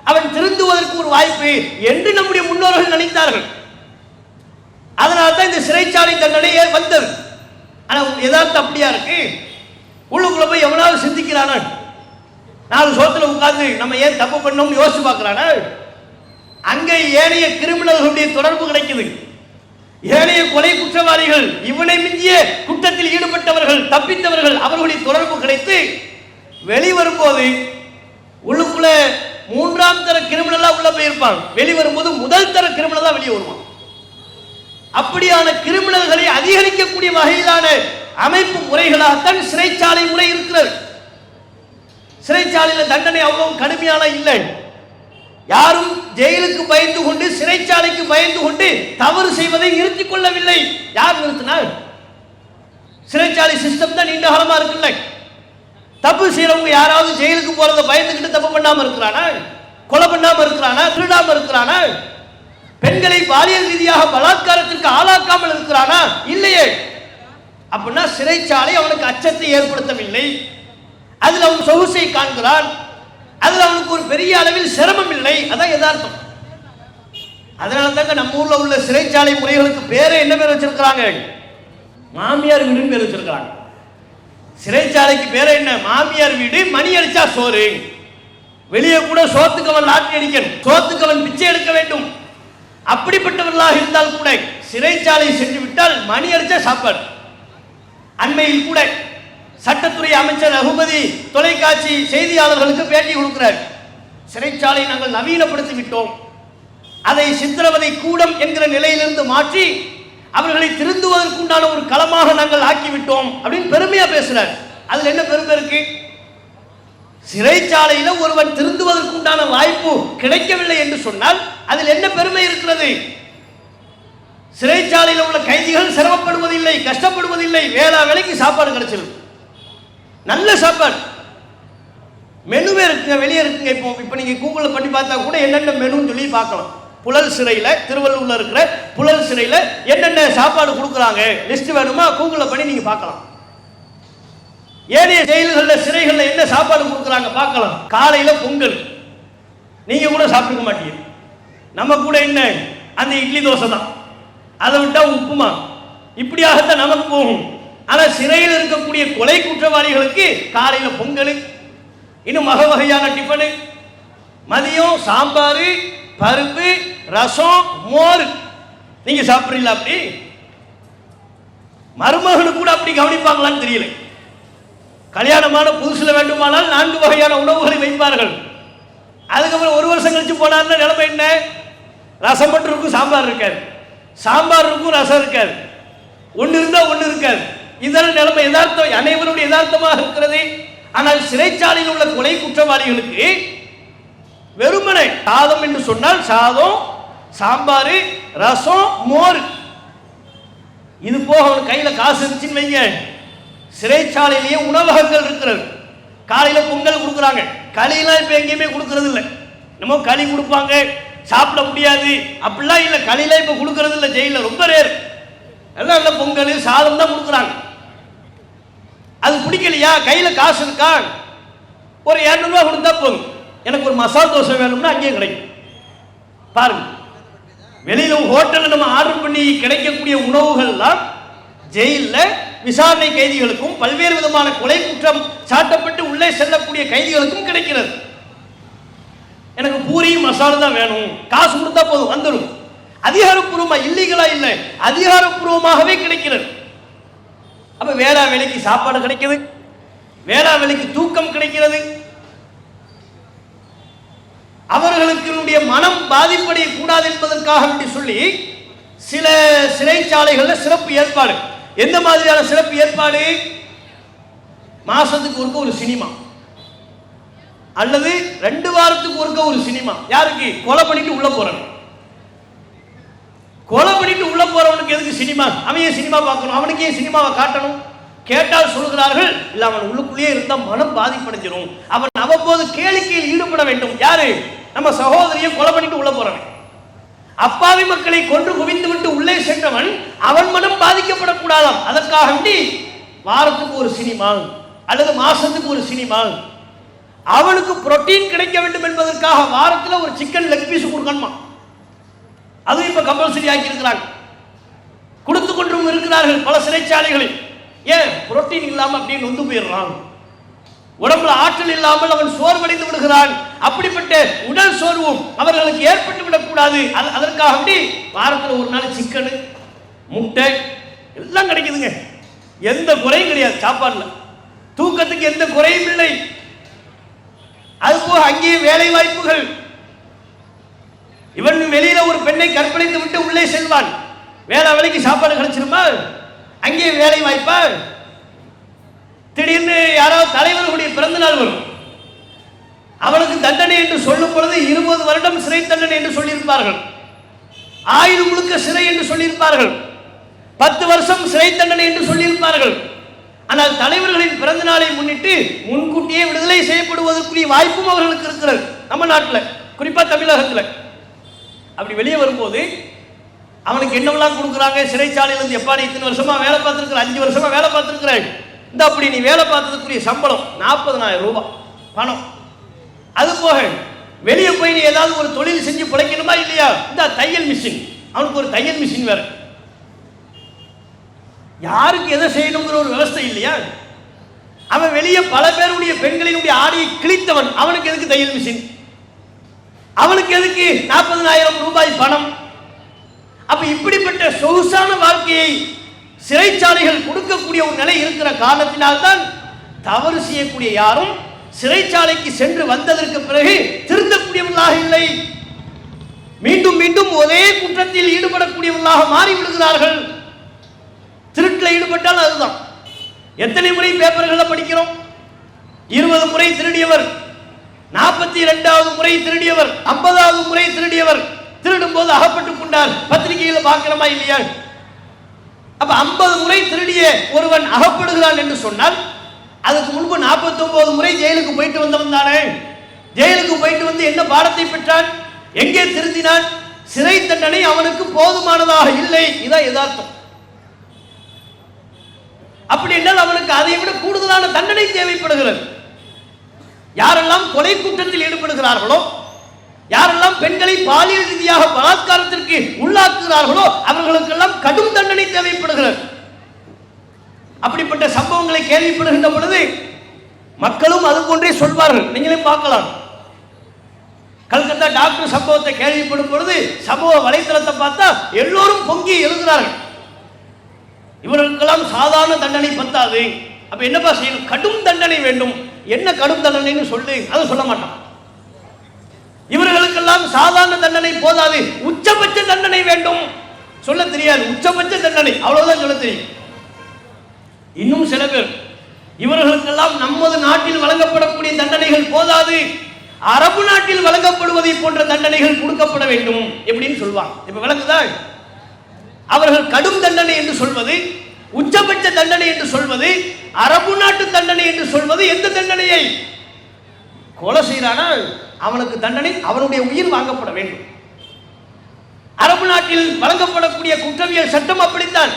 அவன் திருந்துவதற்கு ஒரு வாய்ப்பு என்று நம்முடைய முன்னோர்கள் நினைத்தார்கள். அதனால்தான் இந்த சிறைச்சாலை தண்டனையே வந்தது. ஆனால் எதார்த்தம் அப்படியா இருக்கு? உள்ளுக்குள்ள போய் எவனாவது சிந்திக்கிறானா? 4 சோத்துல உட்கார்ந்து நம்ம ஏன் தப்பு பண்ணோம்னு யோசிச்சு பார்க்கிறானா? அங்கே ஏனைய கிரிமினல்களுடைய தொடர்பு கிடைக்குது. ஏனைய கொலை குற்றவாளிகள், இவனை மிஞ்சிய குற்றத்தில் ஈடுபட்டவர்கள், தப்பித்தவர்கள், அவர்களுடைய தொடர்பு கிடைத்து வெளிவரும்போது உள்ளுக்குள்ள 3ஆம் தர கிரிமினலா உள்ள போயிருப்பான். வெளிவரும்போது முதல் தர கிரிமினலா வெளியே வருவான். அப்படியான கிரிமினல்களை அதிகரிக்கக்கூடிய வகையிலான அமைப்பு முறைகளாகத்தான் சிறைச்சாலை முறை இருக்கிறது. சிறைச்சாலையில் தண்டனை அவ்வளவு கடுமையான இல்லை. யாரும் ஜெயிலுக்கு பயந்து கொண்டு, சிறைச்சாலைக்கு பயந்து கொண்டு தவறு செய்வதை நிறுத்திக் கொள்ளவில்லை. யார் நிறுத்தினார்? சிறைச்சாலை சிஸ்டம் தான் நீண்ட காலமா இருக்குல்ல. தப்பு செய்யறவங்க யாராவது ஜெயிலுக்கு போறதை பயந்துகிட்டு தப்பு பண்ணாம இருக்கிறானா? கொலை பண்ணாம இருக்கிறானா? திருடாம இருக்கிறானா? பெண்களை பாலியல் ரீதியாக பலாத்காரத்திற்கு ஆளாக்காமல் இருக்கிறானா? இல்லையே. அப்படின்னா சிறைச்சாலை அவனுக்கு அச்சத்தை ஏற்படுத்தவில்லை. அதில் அவன் சொகுசை காண்கிறான். அதில் அவனுக்கு ஒரு பெரிய அளவில் சிரமம் இல்லை. அதான் யதார்த்தம். அதனால தாங்க நம்ம ஊர்ல உள்ள சிறைச்சாலை முறைகளுக்கு பேரை என்ன பேர் வச்சிருக்கிறாங்க? மாமியார் வீடுன்னு பேர் வச்சிருக்கிறாங்க. சிறைச்சாலைக்கு பேரை என்ன? மாமியார் வீடு, மணி அடிச்சா சோறு. வெளியே கூட சோத்துக்கு அவன் லாட்டரி அடிக்கணும், சோத்துக்கு அவன் பிச்சை எடுக்க வேண்டும். அப்படிப்பட்டவர்களாக இருந்தால் கூட சிறைச்சாலை சென்று விட்டால் மணி அடிச்சா சாப்பாடு. அண்மையில் கூட சட்டத்துறை அமைச்சர் அகுமதி தொலைக்காட்சி செய்தியாளர்களுக்கு பேட்டி கொடுக்கிறார். சிறைச்சாலை நாங்கள் நவீனப்படுத்தி விட்டோம், அதை சித்திரவதை கூடம் என்கிற நிலையிலிருந்து மாற்றி அவர்களை திருந்துவதற்குண்டான ஒரு களமாக நாங்கள் ஆக்கிவிட்டோம் அப்படின்னு பெருமையா பேசுறார். அதுல என்ன பெருமை இருக்கு? சிறைச்சாலையில ஒருவன் திருந்துவதற்குண்டான வாய்ப்பு கிடைக்கவில்லை என்று சொன்னால் அதில் என்ன பெருமை இருக்கிறது? சிறைச்சாலையில் உள்ள கைதிகள் சிரமப்படுவதில்லை, கஷ்டப்படுவதில்லை, வேளா வேலைக்கு சாப்பாடு கிடைச்சிடும், நல்ல சாப்பாடு. மெனுவே இருக்குங்க, வெளியே இருக்குங்க. இப்போ நீங்க கூகுளில் பண்ணி பார்த்தா கூட என்னென்ன மெனுன்னு சொல்லி பார்க்கலாம். புழல் சிறையில், திருவள்ளூர்ல இருக்கிற புழல் சிறையில் என்னென்ன சாப்பாடு கொடுக்குறாங்க லிஸ்ட் வேணுமா, கூகுளில் பண்ணி நீங்க பார்க்கலாம். ஏனைய ஜெயில்களில் சிறைகளில் என்ன சாப்பாடு கொடுக்குறாங்க பார்க்கலாம். காலையில பொங்கல், நீங்க கூட சாப்பிட்டுக்க மாட்டீங்க. நம்ம கூட என்ன அந்த இட்லி தோசை தான், அதை விட்டா உப்புமா, இப்படியாகத்தான் நமக்கு போகும். ஆனா சிறையில் இருக்கக்கூடிய கொலை குற்றவாளிகளுக்கு காலையில பொங்கல், இன்னும் வகையான டிஃபனு, மதியம் சாம்பார், பருப்பு, ரசம், மோர். நீங்க சாப்பிடுறீங்களா? அப்படி மருமகனுக்கு கூட அப்படி கவனிப்பாங்களான்னு தெரியல. கல்யாணமான புதுசுல வேண்டுமானால் 4 வகையான உணவுகளை வைப்பார்கள். அதுக்கப்புறம் 1 வருஷம் கழிச்சு போனார்னா நிலைமை என்ன? ரசம் மட்டும் இருக்கும், சாம்பார் இருக்காது, சாம்பார் இருக்கும், ரசம் இருக்காது, ஒன்று இருந்தா ஒன்று இருக்காது. இதெல்லாம் நிலைமை யதார்த்தம், அனைவருடைய யதார்த்தமாக இருக்கிறது. ஆனால் சிறைச்சாலையில் உள்ள கொலை குற்றவாளிகளுக்கு வெறுமனை சாதம் என்று சொன்னால் சாதம், சாம்பார், ரசம், மோர். இது போக அவன் கையில காசு இருந்துச்சுன்னு வைங்க, சிறைச்சாலையிலேயே உணவகங்கள் இருக்கிறது. காலையில பொங்கல் கொடுக்குறாங்க, களியெல்லாம் இப்ப எங்கேயுமே கொடுக்கறது இல்லை. நம்ம களி கொடுப்பாங்க, சாப்பிட முடியாது அப்படிலாம் இல்லை. களியெல்லாம் இப்ப கொடுக்கறது இல்லை ஜெயில, ரொம்ப ரேர். எல்லாம் இல்லை, பொங்கல் சாதம் தான் கொடுக்குறாங்க. அது பிடிக்கலையா, கையில காசு இருக்கா, ஒரு 200 ரூபா கொடுத்தா போதும், எனக்கு ஒரு மசாலா தோசை வேணும்னா அங்கேயே கிடைக்கும். பாருங்க, வெளியில ஹோட்டல்ல நம்ம ஆர்டர் பண்ணி கிடைக்கக்கூடிய உணவுகள்லாம் ஜெயில விசாரணை கைதிகளுக்கும் பல்வேறு விதமான கொலை குற்றம் சாட்டப்பட்டு உள்ளே செல்லக்கூடிய கைதிகளுக்கும் கிடைக்கிறது. எனக்கு பூரி மசாலா தான் வேணும், காசு கொடுத்தா போதும் வந்துடும். அதிகாரப்பூர்வமா, இல்லீகலா இல்லை, அதிகாரப்பூர்வமாகவே கிடைக்கிறது. அப்ப வேளா வேலைக்கு சாப்பாடு கிடைக்கிறது, வேளா வேலைக்கு தூக்கம் கிடைக்கிறது. அவர்களுக்கு மனம் பாதிப்படைய கூடாது என்பதற்காக சொல்லி சில சிறைச்சாலைகளில் சிறப்பு ஏற்பாடு. எந்த மாதிரியான சிறப்பு ஏற்பாடு? மாசத்துக்கு ஒருக்க ஒரு சினிமா, அல்லது 2 வாரத்துக்கு ஒருக்க ஒரு சினிமா. யாருக்கு? கொலை பண்ணிட்டு உள்ள போறவன். கொலை பண்ணிட்டு உள்ள போறவனுக்கு எதுக்கு சினிமா? அவன் ஏன் சினிமா பார்க்கணும்? அவனுக்கு ஏன் சினிமாவை காட்டணும்? கேட்டால் சொல்கிறார்கள், இல்ல அவன் உள்ளுக்குள்ளேயே இருந்தா மனம் பாதிப்படைஞ்சிடும், அவன் அவ்வப்போது கேளிக்கையில் ஈடுபட வேண்டும். யாரு? நம்ம சகோதரியை கொலை பண்ணிட்டு உள்ள போறவன். அப்பாவி மக்களை கொன்று குவிந்து விட்டு உள்ளே சென்றவன், அவன் மனம் பாதிக்கப்படக்கூடாதாம். அதற்காக வாரத்துக்கு ஒரு சினிமா அல்லது மாசத்துக்கு ஒரு சினிமா. அவனுக்கு புரோட்டீன் கிடைக்க வேண்டும் என்பதற்காக வாரத்தில் ஒரு சிக்கன் லெக் பீஸ் கொடுக்கணுமா? அது இப்ப கம்பல்சரி ஆக்கி இருக்கிறாங்க, கொடுத்து கொண்டும் இருக்கிறார்கள் பல சிறைச்சாலைகளில். ஏன்? புரோட்டீன் இல்லாம அப்படியே நொந்து போயிடுறான், உடம்புல ஆற்றல் இல்லாமல் அவன் சோர்வடைந்து விடுகிறான். அப்படிப்பட்ட உடல் சோர்வும் அவர்களுக்கு ஏற்பட்டு விடக்கூடாது. அதற்காக வாரத்தில் ஒரு நாள் சிக்கனு, முட்டை எல்லாம் கிடைக்குதுங்க. எந்த குறையும் கிடையாது சாப்பாடுல, தூக்கத்துக்கு எந்த குறையும் இல்லை. அதுபோக அங்கேயே வேலை வாய்ப்புகள். இவன் வெளியில ஒரு பெண்ணை கற்பழித்து விட்டு உள்ளே செல்வான், வேலை வேலைக்கு சாப்பாடு கிடைச்சிருமா? அங்கே வேலை வாய்ப்பா? திடீர்னு யாராவது தலைவர்களுடைய பிறந்த நாள் வரும், அவனுக்கு தண்டனை என்று சொல்லும் பொழுது 20 வருடம் சிறை தண்டனை என்று சொல்லியிருப்பார்கள், ஆயுள் முழுக்க சிறை என்று சொல்லியிருப்பார்கள், 10 வருஷம் சிறை தண்டனை என்று சொல்லியிருப்பார்கள். ஆனால் தலைவர்களின் பிறந்த நாளை முன்னிட்டு முன்கூட்டியே விடுதலை செய்யப்படுவதற்குரிய வாய்ப்பும் அவர்களுக்கு இருக்கிறது. நம்ம நாட்டில், குறிப்பா தமிழகத்தில். அப்படி வெளியே வரும்போது அவனுக்கு என்னவெல்லாம் கொடுக்குறாங்க? சிறைச்சாலையிலிருந்து எப்பா நீ இத்தனை வருஷமா வேலை பார்த்துருக்குற, 5 வருஷமா வேலை பார்த்துருக்குறேன், இந்த அப்படி நீ வேலை பார்த்ததுக்குரிய சம்பளம் 40,000 ரூபாய் பணம். அது போக வெளியே போய் நீ ஏதாவது ஒரு தொழில் செஞ்சு பிழைக்கணுமா இல்லையா? இந்த தையல் மிஷின், அவனுக்கு ஒரு தையல் மிஷின் வேற. யாருக்கு எதை செய்யணுங்கிற ஒரு விவஸ்தை இல்லையா? அவன் வெளியே பல பேருடைய பெண்களினுடைய ஆடையை கிழித்தவன், அவனுக்கு எதுக்கு தையல் மிஷின்? அவனுக்கு எதுக்கு 40,000 ரூபாய் பணம்? அப்ப இப்படிப்பட்ட சொகுசான வாழ்க்கையை சிறைச்சாலைகள் கொடுக்கக்கூடிய ஒரு நிலை இருக்கிற காரணத்தினால்தான் தவறு செய்யக்கூடிய யாரும் சிறைச்சாலைக்கு சென்று வந்ததற்கு பிறகு திருந்தக்கூடியவர்களாக இல்லை, மீண்டும் மீண்டும் ஒரே குற்றத்தில் ஈடுபடக்கூடியவர்களாக மாறிவிடுகிறார்கள். திருட்டில் ஈடுபட்டால் அதுதான். எத்தனை முறை பேப்பர்களை படிக்கிறோம், 20 முறை திருடியவர், 42வது முறை திருடியவர், 50வது முறை திருடியவர், திருடும் போது அகப்பட்டுக் கொண்டார். பத்திரிகையில பார்க்கிறோமா இல்லையா? அப்ப 50 முறை திருடிய ஒருவன் அகப்படுகிறான் என்று சொன்னால் அதுக்கு முன்பு 49 முறை ஜெயிலுக்கு போயிட்டு வந்தவன் தானே. ஜெயிலுக்கு போயிட்டு வந்து என்ன பாடத்தை பெற்றான்? எங்கே திருந்தினான்? சிறை தண்டனை அவனுக்கு போதுமானதாக இல்லை. இதான் யதார்த்தம். அப்படி என்றால் அவனுக்கு அதை விட கூடுதலான தண்டனை தேவைப்படுகிறது. யாரெல்லாம் கொலை குற்றத்தில் ஈடுபடுகிறார்களோ, யாரெல்லாம் பெண்களை பாலியல் ரீதியாக பலாத்காரத்திற்கு உள்ளாக்குகிறார்களோ அவர்களுக்கெல்லாம் கடும் தண்டனை தேவைப்படுகிறது. அப்படிப்பட்ட சம்பவங்களை கேள்விப்படுகின்ற பொழுது மக்களும் அது போன்றே சொல்வார்கள். நீங்களே பார்க்கலாம். கல்கத்தா டாக்டர் சம்பவத்தை கேள்விப்படும் பொழுது சமூக வலைத்தளத்தை பார்த்தா எல்லோரும் பொங்கி எழுதுகிறார்கள். இவர்களுக்கெல்லாம் சாதாரண தண்டனை பத்தாது, அப்ப என்னப்பா செய்யணும்? கடும் தண்டனை வேண்டும். என்ன கடும் தண்டனைன்னு சொல்லு, அதை சொல்ல மாட்டான். இவர்களுக்கெல்லாம் சாதாரண தண்டனை போதாது, உச்சபட்ச தண்டனை வேண்டும். சொல்ல தெரியாது, உச்சபட்ச தண்டனை அவ்வளவுதான் சொல்ல தெரியும். இன்னும் சில பேர் இவர்களுக்கெல்லாம் நமது நாட்டில் வழங்கப்படக்கூடிய தண்டனைகள் போதாது, அரபு நாட்டில் வழங்கப்படுவதை போன்ற தண்டனைகள் கொடுக்கப்பட வேண்டும் எப்படின்னு சொல்வாங்க. இப்ப விளங்குதா? அவர்கள் கடும் தண்டனை என்று சொல்வது, உச்சபட்ச தண்டனை என்று சொல்வது, அரபு நாட்டு தண்டனை என்று சொல்வது எந்த தண்டனையை? கொலை செய்யறானா அவனுக்கு தண்டனை, அவனுடைய உயிர் வாங்கப்பட வேண்டும். அரபு நாட்டில் வழங்கப்படக்கூடிய குற்றவியல் சட்டம் அப்படித்தான்.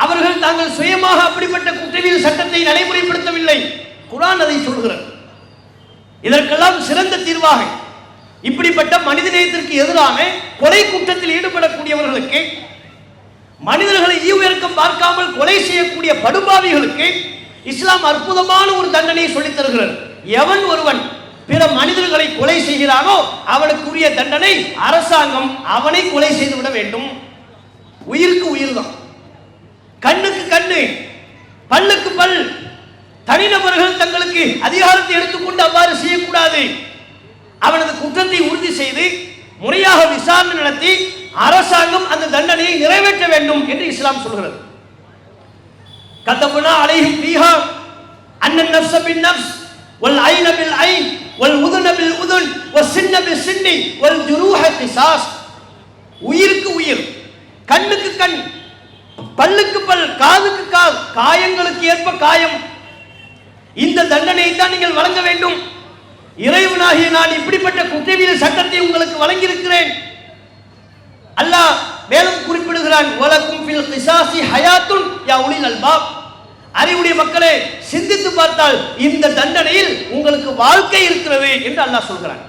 அவர்கள் தாங்கள் சுயமாக அப்படிப்பட்ட குற்றவியல் சட்டத்தை நடைமுறைப்படுத்தவில்லை. குர்ஆன் அதை சொல்கிறது. இதற்கெல்லாம் சிறந்த தீர்வாக இப்படிப்பட்ட மனிதநேயத்திற்கு எதிரான கொலை குற்றத்தில் ஈடுபடக்கூடியவர்களுக்கு, மனிதர்களை ஈவிரக்கம் பார்க்காமல் கொலை செய்யக்கூடிய படுபாவிகளுக்கு இஸ்லாம் அற்புதமான ஒரு தண்டனையை சொல்லித் தருகிறது. எவன் ஒருவன் பிற மனிதர்களை கொலை செய்கிறானோ அவனுக்குரிய தண்டனை அரசாங்கம் அவனை கொலை செய்துவிட வேண்டும். உயிருக்கு உயிர் தான், கண்ணுக்கு கண்ணு, பல்லுக்கு பல். தனிநபர்கள் தங்களுக்கு அதிகாரத்தை எடுத்துக்கொண்டு அவ்வாறு செய்யக்கூடாது. அவனது குற்றத்தை உறுதி செய்து முறையாக விசாரணை நடத்தி அரசாங்கம் அந்த தண்டனையை நிறைவேற்ற வேண்டும் என்று இஸ்லாம் சொல்கிறது. கதபுனா அலைஹிம் ஃபீஹா அன்னன் நஃப்ஸ பின் நஃப்ஸ் வல் ஐன பில் ஐன் வல் உதுன பில் உதுன் வஸ்ஸின்ன பிஸ் சின்னி வல் ஜுரூஹ கிஸாஸ். உயிருக்கு உயிர், கண்ணுக்கு கண், பல்லுக்கு பல், காதுக்கு காது, காயங்களுக்கு ஏற்ப காயம். இந்த தண்டனையை தான் நீங்கள் வழங்க வேண்டும். இறைவனாகிய நான் இப்படிப்பட்ட குற்றவியல் சட்டத்தை உங்களுக்கு வழங்கி இருக்கிறேன். அல்லாஹ் மேலும் குறிப்பிடுகிறான், வலக்கும் ஃபில் கிஸாஸி ஹயாத்துன் யா உலில் அல்பாப். அறிவுடைய மக்களே, சிந்தித்து பார்த்தால் இந்த தண்டனையில் உங்களுக்கு வாழ்க்கை இருக்கிறது என்று அல்லாஹ் சொல்கிறான்.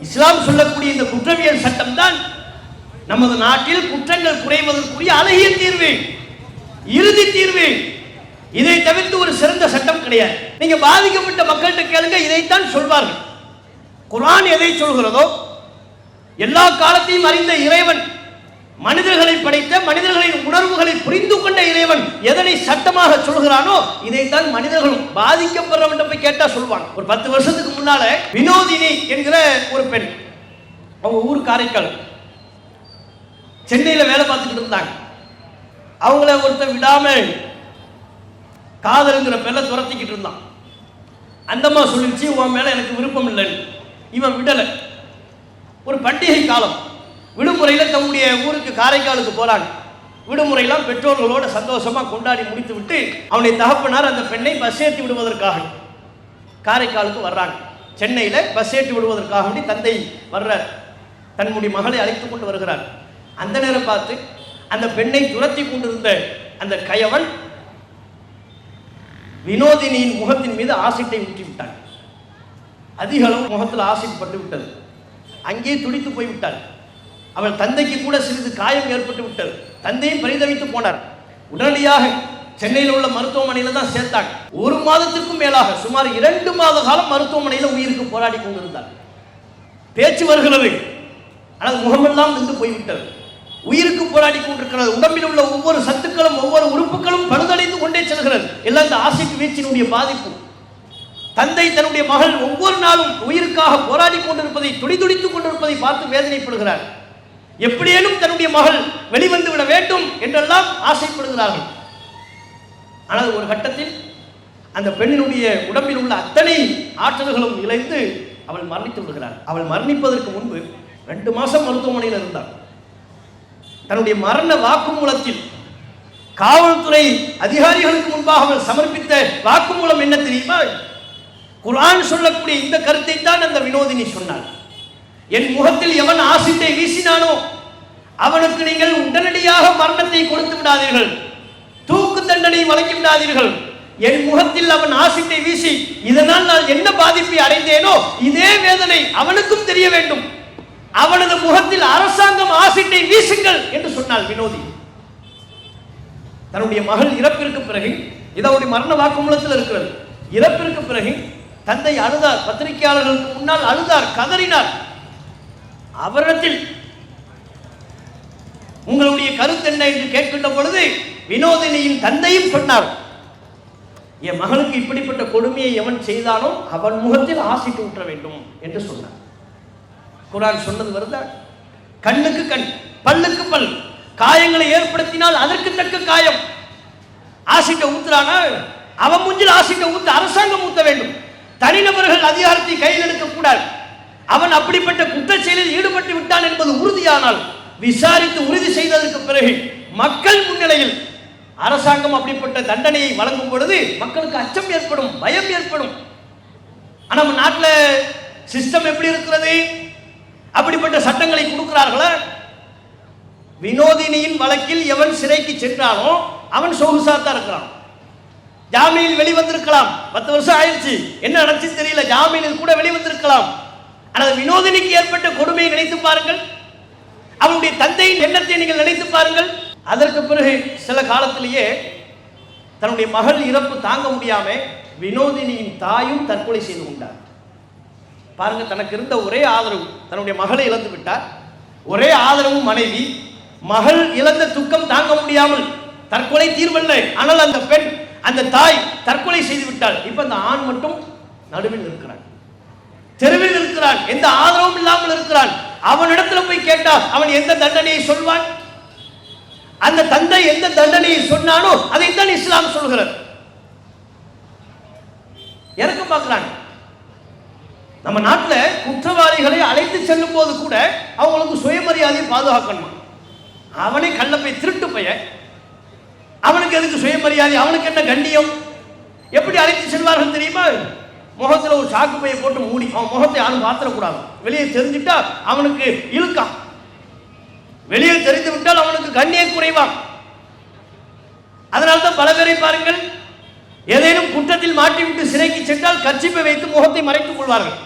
இஸ்லாம் சொல்லக்கூடிய இந்த குற்றவியல் சட்டம் தான் நமது நாட்டில் குற்றங்கள் குறைவதற்குரிய அழகிய தீர்வு, இறுதி தீர்வு. இதை தவிர்த்து ஒரு சிறந்த சட்டம் கிடையாது. நீங்க பாதிக்கப்பட்ட மக்கள்கிட்ட கேளுங்க, இதைத்தான் சொல்வார்கள். குர்ஆன் எதை சொல்கிறதோ, எல்லா காலத்தையும் அறிந்த இறைவன், மனிதர்களை படைத்த, மனிதர்களின் உணர்வுகளை புரிந்து கொண்ட இறைவன் எதனை சட்டமாக சொல்கிறானோ இதைத்தான் மனிதர்களும் பாதிக்கப்படுறவன் போய் கேட்டா சொல்லுவாங்க. ஒரு 10 வருஷத்துக்கு முன்னால வினோதினி என்கிற ஒரு பெண், அவங்க ஊர் காரைக்கால், சென்னையில் வேலை பார்த்துக்கிட்டு இருந்தாங்க. அவங்கள ஒருத்தர் விடாம காதலுங்கிற பேர்ல துரத்திக்கிட்டு இருந்தான். அந்தம்மா சொல்லிடுச்சு, உன் மேல எனக்கு விருப்பம் இல்லைன்னு. இவன் விடலை. ஒரு பண்டிகை காலம், விடுமுறையில் தம்முடைய ஊருக்கு காரைக்காலுக்கு போறாங்க. விடுமுறையெல்லாம் பெற்றோர்களோட சந்தோஷமா கொண்டாடி முடித்து விட்டு அவனுடைய தகப்பனார் அந்த பெண்ணை பஸ் ஏற்றி விடுவதற்காக காரைக்காலுக்கு வர்றாங்க. சென்னையில் பஸ் ஏற்றி விடுவதற்காக தந்தை வர்றார், தன்னுடைய மகளை அழைத்து கொண்டு வருகிறார். அந்த நேரம் பார்த்து அந்த பெண்ணை துரத்தி கொண்டிருந்த அந்த கயவன் வினோதினியின் முகத்தின் மீது ஆசிட்டை ஊற்றி விட்டான். அதிக அளவு முகத்தில் ஆசிட் பட்டு விட்டது. அங்கே துடித்து போய்விட்டாள். அவள் தந்தைக்கு கூட சிறிது காயம் ஏற்பட்டு விட்டது. தந்தையும் பரிதவித்து போனார். உடனடியாக சென்னையில் உள்ள மருத்துவமனையில் தான் சேர்த்தாங்க. 1 மாதத்திற்கும் மேலாக சுமார் 2 மாத காலம் மருத்துவமனையில் உயிருக்கு போராடி கொண்டிருந்தார். பேச்சு வருகிறது, ஆனால் முகமெல்லாம் நின்று போய்விட்டது. உயிருக்கு போராடி கொண்டிருக்கிறது. உடம்பில் உள்ள ஒவ்வொரு சத்துக்களும் ஒவ்வொரு உறுப்புகளும் பழுதடைந்து கொண்டே செல்கிறது. எல்லாம் இந்த ஆசிட் வீச்சினுடைய பாதிப்பு. தந்தை தன்னுடைய மகள் ஒவ்வொரு நாளும் உயிருக்காக போராடி கொண்டிருப்பதை, துடிதுடித்துக் கொண்டிருப்பதை பார்த்து வேதனைப்படுகிறார். எப்படியேனும் தன்னுடைய மகள் வெளிவந்து விட வேண்டும் என்றெல்லாம் ஆசைப்படுகிறார்கள். ஆனால் ஒரு கட்டத்தில் அந்த பெண்ணினுடைய உடம்பில் உள்ள அத்தனை ஆற்றல்களும் இழைந்து அவள் மரணித்து விடுகிறாள். அவள் மரணிப்பதற்கு முன்பு 2 மாசம் மருத்துவமனையில் இருந்தாள். தன்னுடைய மரண வாக்குமூலத்தில் காவல்துறை அதிகாரிகளுக்கு முன்பாக அவள் சமர்ப்பித்த வாக்குமூலம் என்ன தெரியுமா? குர்ஆன் சொல்லக்கூடிய இந்த கருத்தை தான் அந்த வினோதினி சொன்னாள். என் முகத்தில் எவன் ஆசிட்டை வீசினானோ அவனுக்கு நீங்கள் உடனடியாக மரணத்தை கொடுத்து விடாதீர்கள், தூக்கு தண்டனை வழங்கி விடாதீர்கள். என் முகத்தில் அவன் ஆசிட்டை வீசி இதனால் நான் என்ன பாதிப்பை அடைந்தேனோ இதே வேதனை அவனுக்கும் தெரிய வேண்டும். அவனது முகத்தில் அரசாங்கம் ஆசிட்டை வீசுங்கள் என்று சொன்னாள் வினோதி. தன்னுடைய மகள் இறப்பிற்கு பிறகு, இதனுடைய மரண வாக்குமூலத்தில் இருக்கிறது, இறப்பிற்கு பிறகு தந்தை அழுதார், பத்திரிகையாளர்களுக்கு முன்னால் அழுதார், கதறினார். அவரிடத்தில் உங்களுடைய கருத்து என்ன என்று கேட்கின்ற பொழுது வினோதினியின் தந்தையும் சொன்னார், என் மகளுக்கு இப்படிப்பட்ட கொடுமையை எவன் செய்தானோ அவன் முகத்தில் ஆசிட்டு ஊற்ற வேண்டும் என்று சொன்னார். குர்ஆன் சொன்னது வருதா? கண்ணுக்கு கண், பல்லுக்கு பல், காயங்களை ஏற்படுத்தினால் அதற்கு தக்க காயம். ஆசிட்டை ஊத்துறானா அவன் மூஞ்சில் ஆசிட்டை ஊத்த அரசாங்கம் ஊத்த வேண்டும். தனிநபர்கள் அதிகாரத்தை கையில் எடுக்க கூடாது. அவன் அப்படிப்பட்ட குற்றச்செயலில் ஈடுபட்டு விட்டான் என்பது உறுதியானால் விசாரித்து உறுதி செய்ததற்கு பிறகு மக்கள் முன்னிலையில் அரசாங்கம் அப்படிப்பட்ட தண்டனையை வழங்கும் பொழுது மக்களுக்கு அச்சம் ஏற்படும், பயம் ஏற்படும். ஆனா நம்ம நாட்டில் சிஸ்டம் எப்படி இருக்கிறது? அப்படிப்பட்ட சட்டங்களை கொடுக்கிறார்களா? வினோதினியின் வழக்கில் எவன் சிறைக்கு சென்றானோ அவன் சொகுசாத்தான் இருக்கிறான். ஜாமீனில் வெளிவந்திருக்கலாம், 10 வருஷம் ஆயிடுச்சு, என்ன நடந்துச்சு தெரியல, ஜாமீனில் கூட வெளிவந்திருக்கலாம். ஆனால் வினோதினிக்கு ஏற்பட்ட கொடுமையை நினைத்து பாருங்கள், அவனுடைய தந்தையின் எண்ணத்தை நீங்கள் நினைத்து பாருங்கள். அதற்கு பிறகு சில காலத்திலேயே தன்னுடைய மகள் இறப்பு தாங்க முடியாம வினோதினியின் தாயும் தற்கொலை செய்து கொண்டார். பாருங்க, தனக்கு இருந்த ஒரே ஆதரவு, தன்னுடைய மகளை இழந்து விட்டார், ஒரே ஆதரவு மனைவி, மகள் இழந்த துக்கம் தாங்க முடியாமல் தற்கொலை தீர்வல்ல, ஆனால் அந்த பெண், அந்த தாய் தற்கொலை செய்து விட்டாள். இப்ப அந்த ஆண் மட்டும் நடுவில் இருக்கிறான், தெருவில் இருக்கிறான், எந்த ஆதரவும் இல்லாமல் இருக்கிறான். அவனிடத்துல போய் கேட்டா அவன் எந்த தண்டனையை சொல்வான்? அந்த தந்தை எந்த தண்டனையை சொன்னானோ அதைத்தான் இஸ்லாம் சொல்கிறது. இறக்க பார்க்கிறாங்க. நம்ம நாட்டில் குற்றவாளிகளை அழைத்து செல்லும் போது கூட அவங்களுக்கு சுயமரியாதையை பாதுகாக்கணுமா? அவனே கள்ள போய் திருட்டு பைய, அவனுக்கு எதுக்கு சுயமரியாதை? அவனுக்கு என்ன கண்ணியம்? எப்படி அழைத்து செல்வார்கள் தெரியுமா? முகத்தில் ஒரு சாக்கு பையை போட்டு மூடி, அவன் முகத்தை யாரும் பாத்திரக்கூடாது. வெளியே தெரிஞ்சுட்டா அவனுக்கு இழுக்கான், வெளியே தெரிந்து விட்டால் அவனுக்கு கண்ணிய குறைவான். அதனால்தான் பல பேரை பாருங்கள், ஏதேனும் குற்றத்தில் மாட்டிவிட்டு சிறைக்கு சென்றால் கர்ச்சீப்பை வைத்து முகத்தை மறைத்துக் கொள்வார்கள்.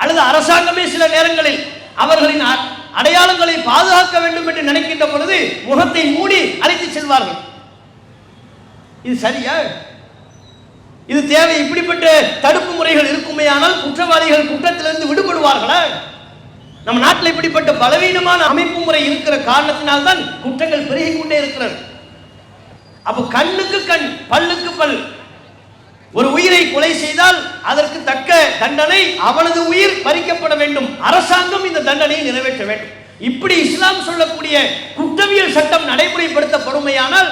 அல்லது அரசாங்கமே சில நேரங்களில் அவர்களின் அடையாளங்களை பாதுகாக்க வேண்டும் என்று நினைக்கின்ற பொழுது முகத்தை மூடி அழைத்து செல்வார்கள். இது சரியா? இது தேவை? இப்படிப்பட்ட தடுப்பு முறைகள் இருக்குமே ஆனால் குற்றவாளிகள் குற்றத்திலிருந்து விடுபடுவார்களா? நம்ம நாட்டில் இப்படிப்பட்ட பலவீனமான அமைப்பு முறை இருக்கிற காரணத்தினால்தான் குற்றங்கள் பெருகிக் கொண்டே இருக்கிறது. அப்போ கண்ணுக்கு கண், பல்லுக்கு பல். ஒரு உயிரை கொலை செய்தால் அதற்கு தக்க தண்டனை, அவனது உயிர் பறிக்கப்பட வேண்டும். அரசாங்கம் இந்த தண்டனையை நிறைவேற்ற வேண்டும். இப்படி இஸ்லாம் சொல்லக்கூடிய குற்றவியல் சட்டம் நடைமுறைப்படுத்தப்படுமையானால்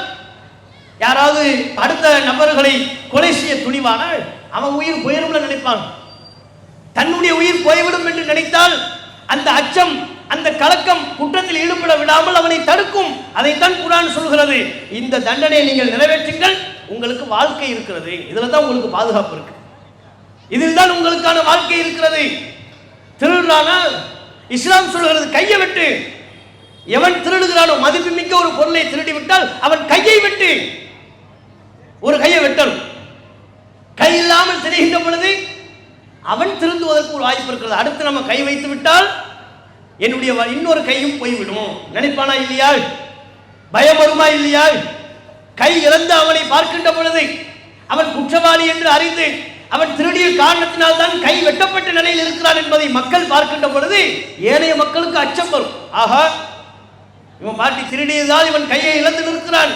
யாராவது அடுத்த நபர்களை கொலை செய்ய துணிவானால் அவன் உயிர் போயிடும் நினைப்பான். தன்னுடைய உயிர் போய்விடும் என்று நினைத்தால் அந்த அச்சம், அந்த கலக்கம் குற்றத்தில் ஈடுபட விடாமல் அவனை தடுக்கும். அதைத்தான் குர்ஆன் சொல்கிறது, இந்த தண்டனையை நீங்கள் நிறைவேற்றுங்கள், உங்களுக்கு வாழ்க்கை இருக்கிறது, இதுல தான் உங்களுக்கு பாதுகாப்பு இருக்கு, இதில் தான் உங்களுக்கான வாழ்க்கை இருக்கிறது. திருடுறானா இஸ்லாம் சொல்கிறது கையை வெட்டு. எவன் திருடுகிறானோ, மதிப்புமிக்க ஒரு பொருளை திருடி விட்டால் அவன் கையை வெட்டு. ஒரு கையை வெட்டணும். கை இல்லாமல் தெரிகின்ற பொழுது அவன் திருந்துவதற்கு ஒரு வாய்ப்பு இருக்கிறது. அடுத்து நம்ம கை வைத்து விட்டால் என்னுடைய இன்னொரு கையும் போய்விடும் நினைப்பானா இல்லையா? பயம் வருமா இல்லையா? கை இழந்து அவனை பார்க்கின்ற பொழுது அவன் குற்றவாளி என்று அறிந்து அவன் திருடிய காரணத்தினால் தான் கை வெட்டப்பட்ட நிலையில் இருக்கிறான் என்பதை மக்கள் பார்க்கின்ற பொழுது ஏனைய மக்களுக்கு அச்சம் வரும். ஆகா, இவன் பாட்டி திருடியதால் இவன் கையை இழந்து நிற்கிறான்,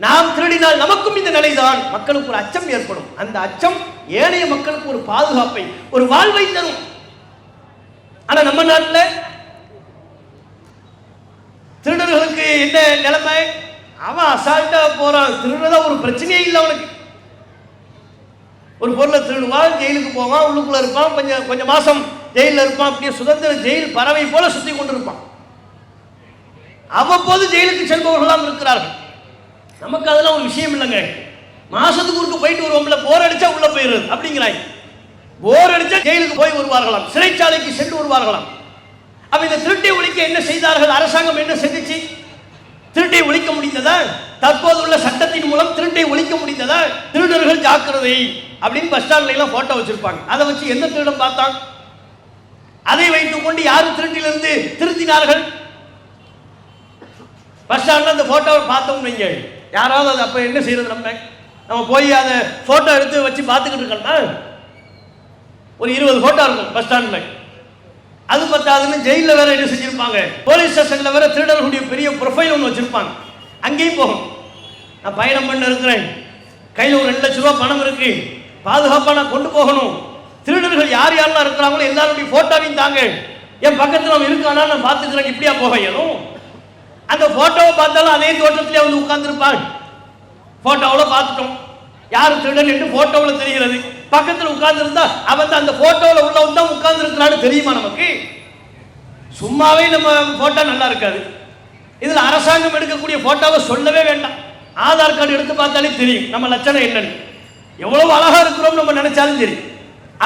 நாம் திருடினால் நமக்கும் இந்த நிலைதான். மக்களுக்கு ஒரு அச்சம் ஏற்படும். அந்த அச்சம் ஏனைய மக்களுக்கு ஒரு பாதுகாப்பை, ஒரு வாழ்வை தரும். ஆனா நம்ம நாட்டில் திருடர்களுக்கு என்ன நிலைமை? அவன் அசால்ட்டா போறான், திருடுறதா ஒரு பிரச்சனையே இல்லை அவனுக்கு. ஒரு பொருளை திருடுவான், ஜெயிலுக்கு போவான், உள்ளுக்குள்ள இருப்பான், கொஞ்சம் மாசம் ஜெயிலில் இருப்பான். அப்படியே சுதந்திர ஜெயில் பறவை போல சுற்றி கொண்டிருப்பான். அவ்வப்போது ஜெயிலுக்கு செல்பவர்களாம் இருக்கிறார்கள். நமக்கு அதெல்லாம் ஒரு விஷயம் இல்லைங்க. மாசத்துக்கு ஒருக்க போயிட்டு வருவோம்ல, போர் அடிச்சா உள்ள போயிடுறது அப்படிங்கிறாங்க. போர் அடிச்சா ஜெயிலுக்கு போய் வருவார்களாம், சிறைச்சாலைக்கு சென்று வருவார்களாம். அப்ப இந்த திருட்டை ஒழிக்க என்ன செய்தார்கள்? அரசாங்கம் என்ன செஞ்சுச்சு? திருட்டை ஒழிக்க முடிந்ததா? தற்போதுள்ள சட்டத்தின் மூலம் திருட்டை ஒழிக்க முடிந்ததா? திருடர்கள் ஜாக்கிரதை அப்படின்னு பஸ் ஸ்டாண்ட்ல எல்லாம் போட்டோ வச்சிருப்பாங்க. அதை வச்சு எந்த திருடம் பார்த்தான்? அதை வைத்துக் கொண்டு யாரும் திருட்டிலிருந்து திருத்தினார்கள்? பஸ் ஸ்டாண்ட்ல அந்த போட்டோவை பார்த்தோம் வைங்க, யாராவது அது அப்ப என்ன செய்யறது? நம்ம போய் அதை போட்டோ எடுத்து வச்சு பார்த்துக்கிட்டு இருக்கோம்னா ஒரு 20 போட்டோ இருக்கும் பஸ் ஸ்டாண்ட்ல. அது பத்தாதுன்னு ஜெயிலில் வேற என்ன செஞ்சிருப்பாங்க, போலீஸ் ஸ்டேஷன்ல வேற திருடர்களுடைய பெரிய ப்ரொஃபைல் ஒன்று வச்சிருப்பாங்க. அங்கேயும் போகும். நான் பயணம் பண்ண இருக்கிறேன், கையில் ஒரு 2 லட்ச ரூபா பணம் இருக்கு, பாதுகாப்பாக நான் கொண்டு போகணும், திருடர்கள் யார் யாரெல்லாம் இருக்கிறாங்களோ எல்லாருடைய போட்டோவையும் தாங்க, என் பக்கத்தில் அவன் இருக்கானா நான் பார்த்துக்கிறேன், இப்படியா போக இயலும்? அந்த போட்டோவை பார்த்தாலும் அதே தோட்டத்திலே வந்து உட்கார்ந்துருப்பாங்க. போட்டோவில் பார்த்துட்டோம் யார் திருடன் என்று போட்டோவில் தெரிகிறது. பக்கத்தில் உட்கார்ந்துருந்தா அவன் அந்த போட்டோவில் உள்ளவன் தான் உட்கார்ந்து இருக்கிறான்னு தெரியுமா நமக்கு? சும்மாவே நம்ம போட்டோ நல்லா இருக்காது. இதில் அரசாங்கம் எடுக்கக்கூடிய போட்டோவை சொல்லவே வேண்டாம். ஆதார் கார்டு எடுத்து பார்த்தாலே தெரியும் நம்ம லட்சணம் என்னன்னு. எவ்வளவு அழகா இருக்கிறோம் நம்ம நினைச்சாலும் சரி,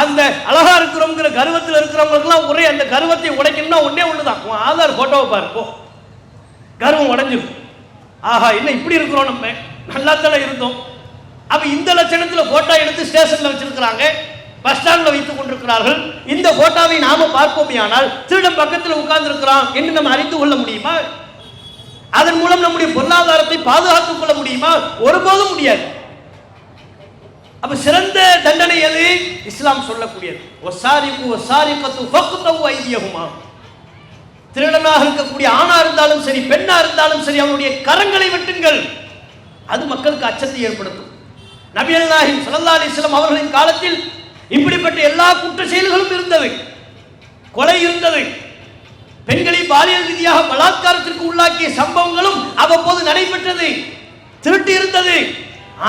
அந்த அழகா இருக்கிறோங்கிற கர்வத்தில் இருக்கிறவங்களுக்குலாம் ஒரே அந்த கர்வத்தை உடைக்கணும்னா ஒன்னே ஒண்ணுதான், உன் ஆதார் போட்டோவை பாரு, போ, கர்வம் உடைஞ்சிடும். ஆஹா என்ன இப்படி இருக்கிறோம், நம்ம நல்லா தானே இருந்தோம். அப்ப இந்த லட்சணத்தில் போட்டோ எடுத்து ஸ்டேஷன்ல வச்சிருக்கிறாங்க, பஸ் ஸ்டாண்ட்ல வைத்துக் கொண்டிருக்கிறார்கள். இந்த போட்டோவை நாம பார்ப்போமே ஆனால் திருடன் பக்கத்தில் உட்கார்ந்து இருக்கிறான் என்று நம்ம அறிந்து கொள்ள முடியுமா? அதன் மூலம் நம்முடைய பொருளாதாரத்தை பாதுகாத்துக் கொள்ள முடியுமா? ஒருபோதும் முடியாது. அப்ப சிறந்த தண்டனை எது? இஸ்லாம் சொல்லக்கூடியது, திருடனாக இருக்கக்கூடிய ஆணா இருந்தாலும் சரி பெண்ணா இருந்தாலும் சரி அவனுடைய கரங்களை வெட்டுங்கள். அது மக்களுக்கு அச்சத்தை ஏற்படுத்தும். நபிகள் நாயகம் ஸல்லல்லாஹு அலைஹி வஸல்லம் அவர்களின் காலத்தில் இப்படிப்பட்ட எல்லா குற்ற செயல்களும் இருந்தது. கொலை இருந்தது, பெண்களை பாலியல் ரீதியாக பலாத்காரத்திற்கு உள்ளாக்கிய சம்பவங்களும் அவ்வப்போது நடைபெற்றது, திருட்டு இருந்தது.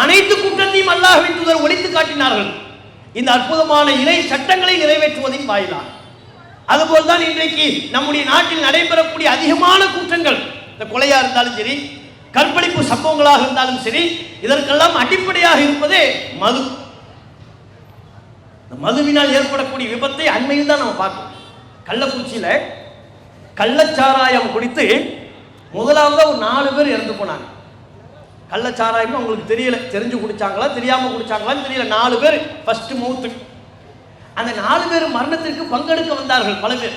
அனைத்து குற்றத்தையும் அல்லாஹ்வின் தூதர் ஒழித்து காட்டினார்கள் இந்த அற்புதமான இறை சட்டங்களை நிறைவேற்றுவதின் வாயிலாக. அதுபோல்தான் இன்றைக்கு நம்முடைய நாட்டில் நடைபெறக்கூடிய அதிகமான குற்றங்கள், இந்த கொலையா இருந்தாலும் சரி, கற்பழிப்பு சம்பவங்களாக இருந்தாலும் சரி, இதற்கெல்லாம் அடிப்படையாக இருப்பதே மது. இந்த மதுவினால் ஏற்படக்கூடிய விபத்தை அண்மையில் தான் நம்ம பார்க்கணும். கள்ளக்குறிச்சியில கள்ளச்சாராயம் குடித்து முதலாவது ஒரு 4 பேர் இறந்து போனாங்க. கள்ளச்சாராயம் உங்களுக்கு தெரியல, தெரிஞ்சு குடிச்சாங்களா தெரியாம குடிச்சாங்களான்னு தெரியல. 4 பேர் ஃபர்ஸ்ட் மௌத்து. அந்த 4 பேர் மரணத்திற்கு பங்கெடுக்க வந்தார்கள் பல பேர்.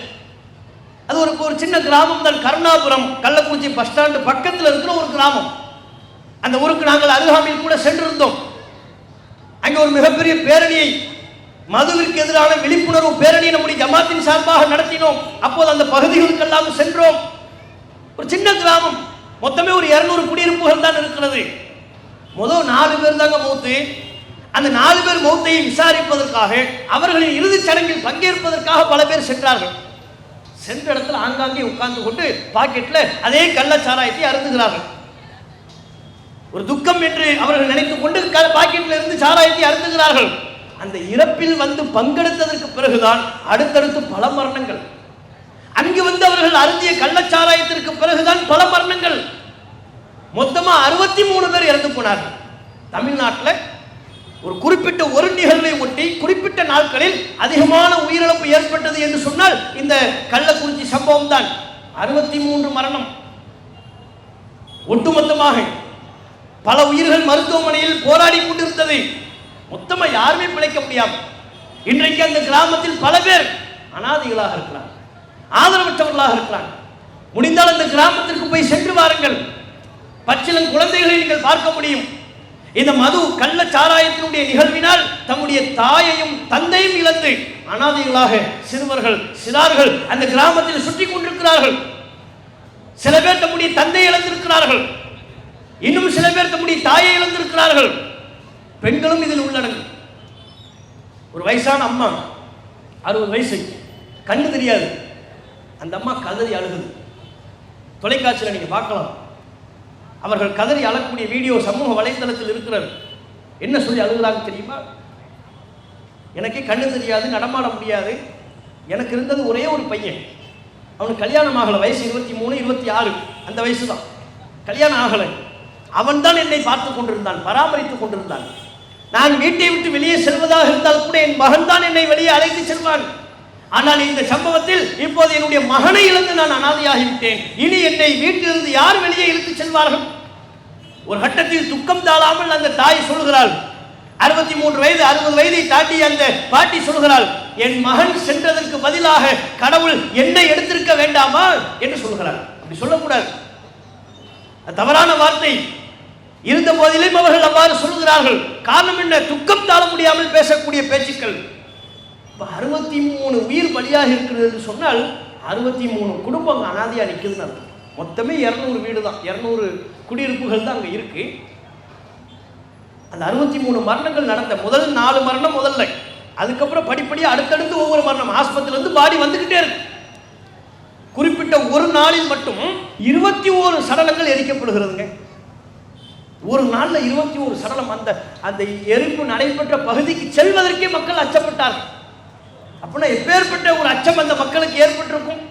அது ஒரு சின்ன கிராமம் தான், கருணாபுரம், கள்ளக்குறிச்சி பஸ் ஸ்டாண்டு பக்கத்தில் இருக்கிற ஒரு கிராமம். அந்த ஊருக்கு நாங்கள் அருகாமையில் கூட சென்றிருந்தோம். அங்கே ஒரு மிகப்பெரிய பேரணியை, மதுவிற்கு எதிரான விழிப்புணர்வு பேரணியை நம்முடைய ஜமாத்தின் சார்பாக நடத்தினோம். அப்போது அந்த பகுதிகளுக்கெல்லாம் சென்றோம். ஒரு சின்ன கிராமம், மொத்தமே ஒரு 200 குடியிருப்புகள் தான் இருக்கிறது. முதல் 4 பேர் தாங்க மௌத்து. அந்த 4 பேர் மௌத்தை விசாரிப்பதற்காக, அவர்களின் இறுதிச் சடங்கில் பங்கேற்பதற்காக பல பேர் சென்றார்கள். சென்ற இடத்துல ஆங்காங்கே உட்கார்ந்து கொண்டு பாக்கெட்ல அதே கள்ளச்சாராயத்தை அருந்துகிறார்கள். ஒரு துக்கம் என்று அவர்கள் நினைத்துக் கொண்டு பாக்கெட்ல இருந்து சாராயத்தை அருந்துகிறார்கள். அந்த இறப்பில் வந்து பங்கெடுத்ததற்கு பிறகுதான் அடுத்தடுத்து பல மரணங்கள். அங்கு வந்து அவர்கள் அருந்திய கள்ளச்சாராயத்திற்கு பிறகுதான் பல மரணங்கள். மொத்தமா 63 பேர் இறந்து போனார்கள். தமிழ்நாட்டில் ஒரு குறிப்பிட்ட ஒரு நிகழ்வை ஒட்டி குறிப்பிட்ட நாட்களில் அதிகமான உயிரிழப்பு ஏற்பட்டது என்று சொன்னால் இந்த கள்ளக்குறிச்சி சம்பவம் தான். 63 மரணம். ஒட்டுமொத்தமாக பல உயிர்கள் மருத்துவமனையில் போராடி கொண்டிருந்தது. மொத்தமா யாருமே பிழைக்க முடியாது. இன்றைக்கு அந்த கிராமத்தில் பல பேர் அனாதைகளாக இருக்கிறார், ஆதரவற்றவர்களாக இருக்கிறார். முடிந்தால் அந்த கிராமத்திற்கு போய் சென்று வாருங்கள், பச்சிளம் குழந்தைகளை நீங்கள் பார்க்க முடியும். இந்த மது கள்ளச்சாராயத்தினுடைய நிகழ்வினால் தம்முடைய தாயையும் தந்தையும் இழந்து அனாதைகளாக சிறுவர்கள் சிறார்கள் அந்த கிராமத்தில் சுற்றி கொண்டிருக்கிறார்கள். சில பேர் தம்முடைய தந்தையை இழந்திருக்கிறார்கள், இன்னும் சில பேர் தம்முடைய தாயை இழந்திருக்கிறார்கள். பெண்களும் இதில் உள்ளடங்கு. ஒரு வயசான அம்மா, 60 வயசு, கண்ணு தெரியாது, அந்த அம்மா கதறி அழுகுது. தொலைக்காட்சியில் நீங்க பார்க்கலாம். அவர்கள் கதறி அழக்கூடிய வீடியோ சமூக வலைத்தளத்தில் இருக்கிறது. என்ன சொல்லி அழுகிறாங்க தெரியுமா? எனக்கு கண்ணு தெரியாது, நடமாட முடியாது. எனக்கு இருந்தது ஒரே ஒரு பையன். அவனுக்கு கல்யாணம் ஆகலை, வயசு 23 26 அந்த வயசு தான், கல்யாணம் ஆகலை. அவன் தான் என்னை பார்த்து கொண்டிருந்தான், பராமரித்துக் கொண்டிருந்தான். நான் வீட்டை விட்டு வெளியே செல்வதாக இருந்தால் கூட என் மகன் தான் என்னை வெளியே அழைத்து செல்வான். ஆனால் இந்த சம்பவத்தில் இப்போது என்னுடைய மகனை இழந்து நான் அனாதையாகிவிட்டேன். இனி என்னை வீட்டிலிருந்து யார் வெளியே இழுத்து செல்வார்கள்? ஒரு கட்டத்தில் துக்கம் தாழாமல் அந்த தாய் சொல்கிறாள், 63 வயது 60 வயதை தாண்டி அந்த பாட்டி சொல்கிறாள், என் மகன் சென்றதற்கு பதிலாக கடவுள் என்னை எடுத்திருக்க வேண்டாமா என்று சொல்கிறார். அப்படி சொல்லக்கூடாது, தவறான வார்த்தை. இருந்த போதிலும் அவர்கள் அவ்வாறு சொல்கிறார்கள். காரணம் என்ன? துக்கம் தாழ முடியாமல் பேசக்கூடிய பேச்சுக்கள். 63 உயிர் பலியாக இருக்கிறது என்று சொன்னால் 63 குடும்பம் அனாதையா நிற்குதுன்னு அர்த்தம். மொத்தமே 200 வீடு தான், 200 குடியிருப்புகள் தான் அங்கே இருக்கு. அந்த 63 மரணங்கள் நடந்த முதல் 4 மரணம் முதல்ல, அதுக்கப்புறம் படிப்படியாக அடுத்தடுத்து ஒவ்வொரு மரணம், ஆஸ்பத்திரியிலிருந்து பாடி வந்துகிட்டே இருக்கு. குறிப்பிட்ட ஒரு நாளில் மட்டும் 21 சடலங்கள் எரிக்கப்படுகிறதுங்க. ஒரு நாளில் 21 சடலம். அந்த அந்த எரிப்பு நடைபெற்ற பகுதிக்கு செல்வதற்கே மக்கள் அச்சப்பட்டார்கள். அப்படின்னா எப்பேற்பட்ட ஒரு அச்சம் அந்த மக்களுக்கு ஏற்பட்டிருக்கும்,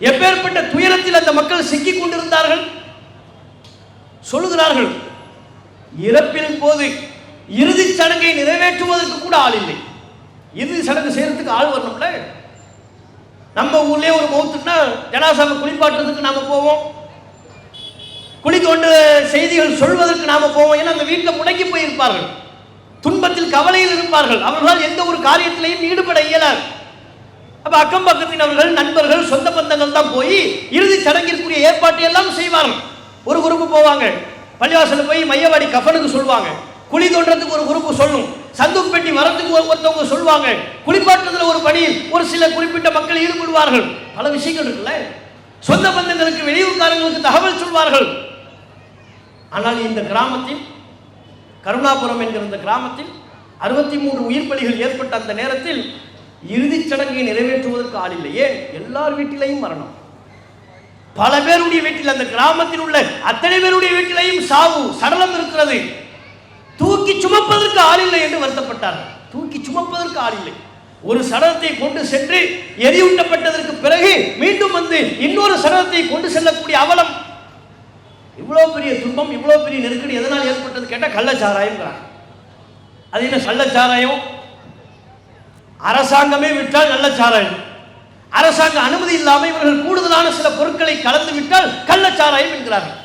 எப்பேற்பட்ட துயரத்தில் அந்த மக்கள் சிக்கிக் கொண்டிருந்தார்கள். சொல்லுகிறார்கள், இறப்பின் போது இறுதி சடங்கை நிறைவேற்றுவதற்கு கூட ஆள் இல்லை. இறுதி சடங்கு செய்யறதுக்கு ஆள் வரணும்ல. நம்ம ஊர்லயே ஒரு மௌத்துனா ஜனாசாவை குளிப்பாட்டுறதுக்கு நாம போவோம், குழி தோண்ட செய்திகள் சொல்வதற்கு நாம போவோம். ஏன்னா அந்த வீட்டில் முடங்கி போயிருப்பார்கள், துன்பத்தில் கவலையில் இருப்பார்கள், அவர்களால் எந்த ஒரு காரியத்திலையும் ஈடுபட இயலாது. அப்ப அக்கம் பக்கத்தினவர்கள், நண்பர்கள், சொந்த பந்தங்கள் தான் போய் இறுதி சடங்கிற்குரிய ஏற்பாட்டை எல்லாம் செய்வார்கள். ஒரு குரூப்பு போவாங்க, பள்ளிவாசல் போய் மையவாடி கஃபனுக்கு சொல்லுவாங்க, குழி தோன்றதுக்கு ஒரு குரூப்பு சொல்லும், சந்தூக் பெட்டி வரத்துக்கு ஒருத்தவங்க சொல்லுவாங்க, குளிப்பாட்டுறதுல ஒரு பணியில் ஒரு சில குறிப்பிட்ட மக்கள் ஈடுபடுவார்கள். பல விஷயங்கள் இருக்குல்ல. சொந்த பந்தங்களுக்கு, வெளியூர்காரங்களுக்கு தகவல் சொல்வார்கள். ஆனால் இந்த கிராமத்தில், கருணாபுரம் என்கிற இந்த கிராமத்தில் 63 உயிர் பலிகள் ஏற்பட்ட அந்த நேரத்தில் இறுதிச் சடங்கை நிறைவேற்றுவதற்கு ஆள் இல்லையே. எல்லார் வீட்டிலையும் மரணம், பல பேருடைய வீட்டில், அந்த கிராமத்தில் உள்ள அத்தனை பேருடைய வீட்டிலையும் சாவு, சடலம் இருக்கிறது. தூக்கி சுமப்பதற்கு ஆள் இல்லை என்று வருத்தப்பட்டார்கள். தூக்கி சுமப்பதற்கு ஆள் இல்லை. ஒரு சடலத்தை கொண்டு சென்று எரியூட்டப்பட்டதற்கு பிறகு மீண்டும் வந்து இன்னொரு சடலத்தை கொண்டு செல்லக்கூடிய அவலம். இவ்வளவு பெரிய துன்பம், இவ்வளவு பெரிய நெருக்கடி எதனால் ஏற்பட்டது கேட்டால் கள்ளச்சாராயம். அது என்ன கள்ளச்சாராயம்? அரசாங்கமே விட்டால் நல்ல சாராயம். அரசாங்க அனுமதி இல்லாமல் இவர்கள் கூடுதலான சில பொருட்களை கலந்து விட்டால் கள்ளச்சாராயம் என்கிறார்கள்.